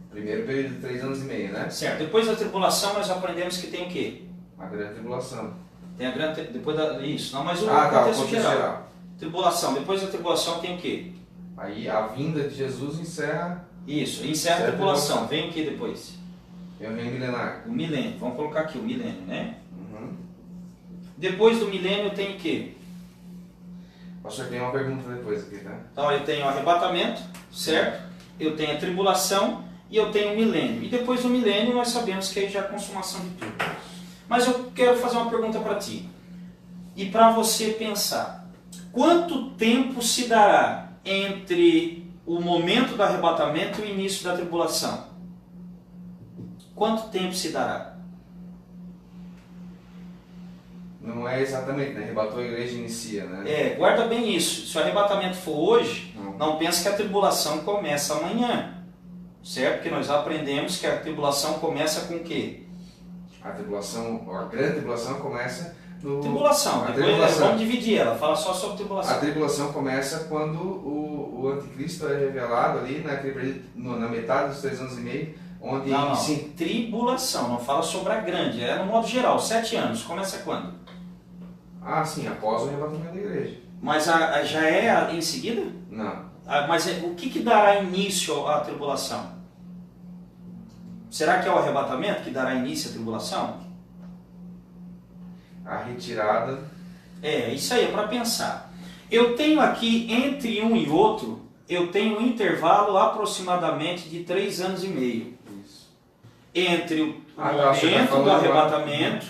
Primeiro período de 3 anos e meio, né? Certo. Depois da tribulação nós aprendemos que tem o quê? A grande tribulação. Tem a grande. Depois da. Isso, não, mas o Tá, contexto geral. Tribulação. Depois da tribulação tem o quê? Aí a vinda de Jesus encerra. Isso, encerra a tribulação. Vem o que depois? É o reino milenar. O milênio. Vamos colocar aqui o milênio, né? Uhum. Depois do milênio tem o quê? Pastor, tem uma pergunta depois aqui, tá? Então eu tenho o arrebatamento, certo? Eu tenho a tribulação e eu tenho o milênio. E depois do milênio nós sabemos que aí já é a consumação de tudo. Mas eu quero fazer uma pergunta para ti. E para você pensar. Quanto tempo se dará entre o momento do arrebatamento e o início da tribulação? Quanto tempo se dará? Não é exatamente, né? Arrebatou a igreja e inicia, né? Guarda bem isso. Se o arrebatamento for hoje, não pense que a tribulação começa amanhã. Certo? Porque nós aprendemos que a tribulação começa com o quê? A grande tribulação começa no... Tribulação. Depois vamos dividir ela. Fala só sobre tribulação. A tribulação começa quando o anticristo é revelado ali na metade dos 3 anos e meio, onde Não, sim, tribulação, não fala sobre a grande, é no modo geral, 7 anos, começa quando? sim, após o arrebatamento da igreja. Mas já é em seguida? Não. Mas o que dará início à tribulação? Será que é o arrebatamento que dará início à tribulação? A retirada. Isso aí é para pensar. Eu tenho aqui, entre um e outro, eu tenho um intervalo aproximadamente de 3 anos e meio. Isso. Entre o você tá momento falando do arrebatamento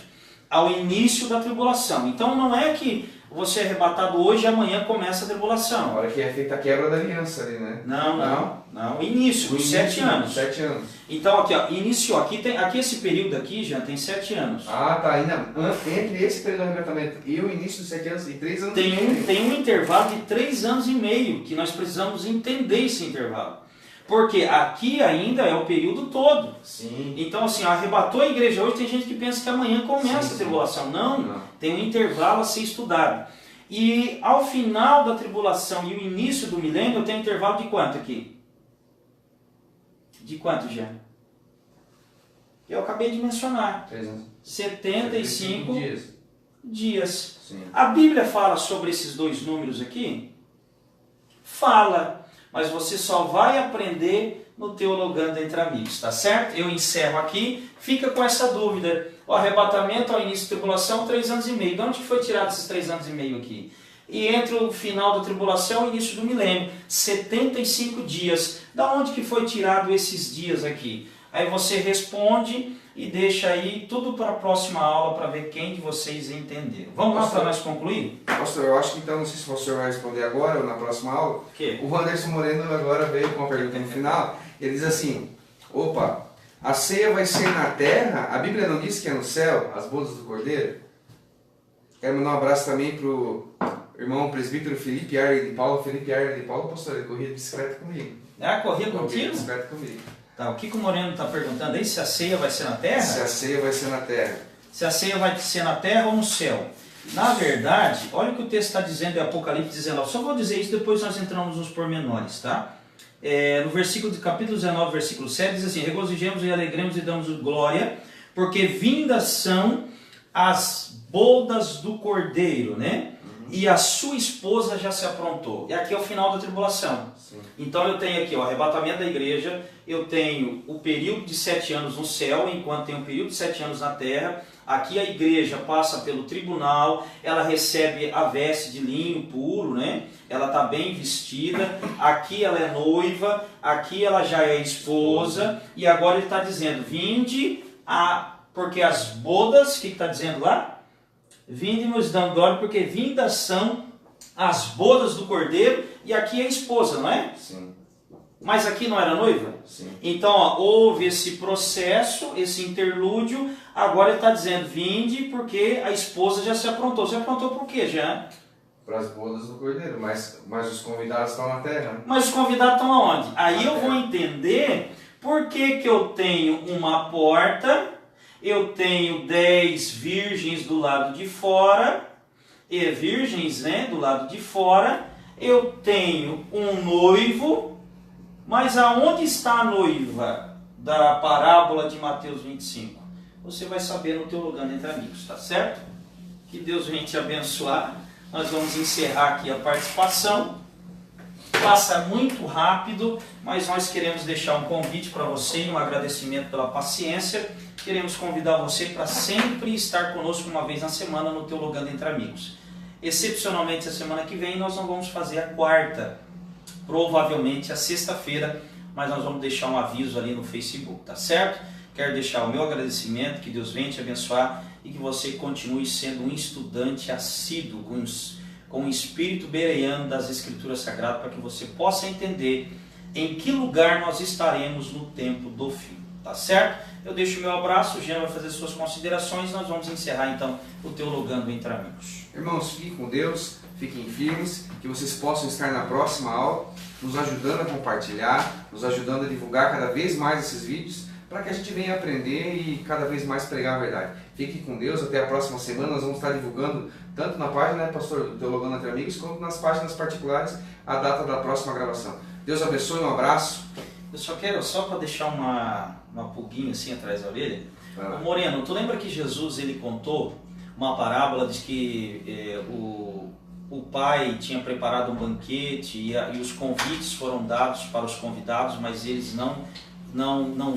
ao início da tribulação. Então não é que você é arrebatado hoje e amanhã começa a Na tribulação. hora que é feita a quebra da aliança ali, né? Não. Início, dos 7 anos. 7 anos. Então aqui, ó, iniciou. Aqui esse período aqui já tem 7 anos. Tá. Ainda entre esse período de arrebatamento e o início dos 7 anos e 3 anos e meio. Tem um intervalo de 3 anos e meio que nós precisamos entender esse intervalo. Porque aqui ainda é o período todo. Sim. Então, assim, arrebatou a igreja hoje, tem gente que pensa que amanhã começa a tribulação. Não, tem um intervalo a ser estudado. E ao final da tribulação e o início do milênio, eu tenho intervalo de quanto aqui? De quanto, já? Eu acabei de mencionar. 3 anos. 75 dias. Sim. A Bíblia fala sobre esses 2 números aqui? Fala. Mas você só vai aprender no Teologando Entre Amigos, tá certo? Eu encerro aqui, fica com essa dúvida. O arrebatamento ao início da tribulação, 3 anos e meio. De onde foi tirado esses 3 anos e meio aqui? E entre o final da tribulação e o início do milênio, 75 dias. Da onde que foi tirado esses dias aqui? Aí você responde e deixa aí tudo para a próxima aula para ver quem de vocês entenderam. Vamos lá para nós concluir? Pastor, eu acho que então, não sei se o pastor vai responder agora ou na próxima aula. Que? O Wanderson Moreno agora veio com uma pergunta no final. Ele diz assim, a ceia vai ser na terra? A Bíblia não diz que é no céu, as bodas do Cordeiro? Quero mandar um abraço também para o irmão presbítero Felipe Arley de Paulo. Felipe Arley de Paulo, pastor, ele corria de bicicleta comigo. Corria Corria de contigo? bicicleta comigo. Tá, o Kiko Moreno está perguntando aí se a ceia vai ser na terra? Se a ceia vai ser na terra. Se a ceia vai ser na terra ou no céu. Na verdade, olha o que o texto está dizendo em Apocalipse 19. Só vou dizer isso, depois nós entramos nos pormenores, tá? No versículo de capítulo 19, versículo 7, diz assim: regozijemos e alegremos e damos glória, porque vindas são as bodas do Cordeiro, né? E a sua esposa já se aprontou. E aqui é o final da tribulação. Sim. Então eu tenho aqui o arrebatamento da igreja, eu tenho o período de 7 anos no céu, enquanto tem um período de 7 anos na terra. Aqui a igreja passa pelo tribunal, ela recebe a veste de linho puro, né? Ela está bem vestida. Aqui ela é noiva, aqui ela já é esposa. E agora ele está dizendo, porque as bodas, o que está dizendo lá? Vinde nos dando glória, porque vindas são as bodas do Cordeiro, e aqui é a esposa, não é? Sim. Mas aqui não era noiva? Sim. Então, houve esse processo, esse interlúdio, agora ele está dizendo, vinde, porque a esposa já se aprontou. Se aprontou por quê, já? Para as bodas do Cordeiro, mas os convidados estão na terra. Mas os convidados estão aonde? Aí Na eu vou terra. entender por que eu tenho uma porta, eu tenho 10 virgens do lado de fora, e virgens, né, do lado de fora, eu tenho um noivo, mas aonde está a noiva da parábola de Mateus 25? Você vai saber no Teologando Entre Amigos, tá certo? Que Deus venha te abençoar. Nós vamos encerrar aqui a participação. Passa muito rápido, mas nós queremos deixar um convite para você e um agradecimento pela paciência. Queremos convidar você para sempre estar conosco uma vez na semana no Teologando Entre Amigos. Excepcionalmente, a semana que vem nós não vamos fazer a quarta, provavelmente a sexta-feira, mas nós vamos deixar um aviso ali no Facebook, tá certo? Quero deixar o meu agradecimento, que Deus venha te abençoar e que você continue sendo um estudante assíduo, com o espírito bereano das Escrituras Sagradas, para que você possa entender em que lugar nós estaremos no tempo do fim, tá certo? Eu deixo o meu abraço, o Jean vai fazer suas considerações, nós vamos encerrar então o Teologando Entre Amigos. Irmãos, fiquem com Deus, fiquem firmes, que vocês possam estar na próxima aula, nos ajudando a compartilhar, nos ajudando a divulgar cada vez mais esses vídeos, para que a gente venha aprender e cada vez mais pregar a verdade. Fique com Deus, até a próxima semana. Nós vamos estar divulgando tanto na página, né, pastor, Teologando Entre Amigos, quanto nas páginas particulares a data da próxima gravação. Deus abençoe, um abraço. Eu só quero, só para deixar uma pulguinha assim atrás da orelha. Ô Moreno, tu lembra que Jesus ele contou uma parábola, diz que o pai tinha preparado um banquete e os convites foram dados para os convidados, mas eles não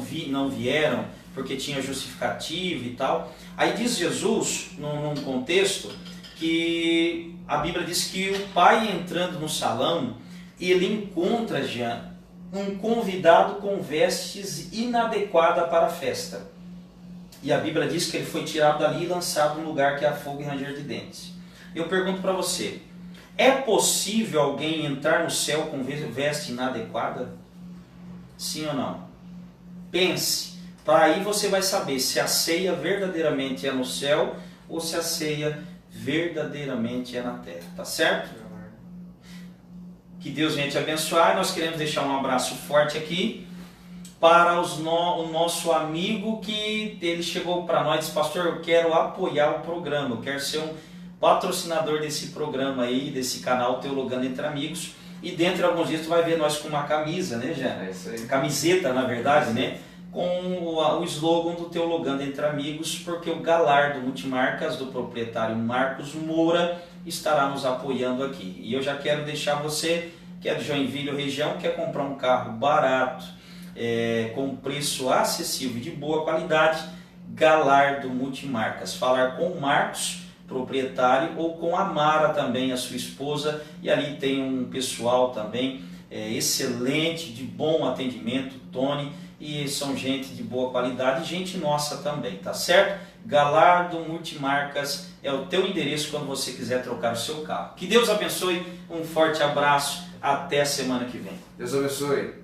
vieram porque tinha justificativa e tal. Aí diz Jesus, num contexto, que a Bíblia diz que o pai entrando no salão, ele encontra já um convidado com vestes inadequadas para a festa. E a Bíblia diz que ele foi tirado dali e lançado num lugar que é fogo e ranger de dentes. Eu pergunto para você, é possível alguém entrar no céu com veste inadequada? Sim ou não? Pense, para aí você vai saber se a ceia verdadeiramente é no céu ou se a ceia verdadeiramente é na terra, tá certo? Que Deus venha te abençoar. Nós queremos deixar um abraço forte aqui para o nosso amigo que ele chegou para nós e disse, pastor, eu quero apoiar o programa, eu quero ser um patrocinador desse programa aí, desse canal Teologando Entre Amigos. E dentro de alguns dias tu vai ver nós com uma camisa, né, Jean? É isso aí. Camiseta, na verdade, né? Com o slogan do Teologando Entre Amigos, porque o Galardo Multimarcas, do proprietário Marcos Moura, estará nos apoiando aqui. E eu já quero deixar você, que é de Joinville, região, quer comprar um carro barato, com preço acessível e de boa qualidade, Galardo Multimarcas. Falar com o Marcos, proprietário, ou com a Mara também, a sua esposa, e ali tem um pessoal também excelente, de bom atendimento, Tony, e são gente de boa qualidade e gente nossa também, tá certo? Galardo Multimarcas é o teu endereço quando você quiser trocar o seu carro. Que Deus abençoe, um forte abraço, até a semana que vem. Deus abençoe.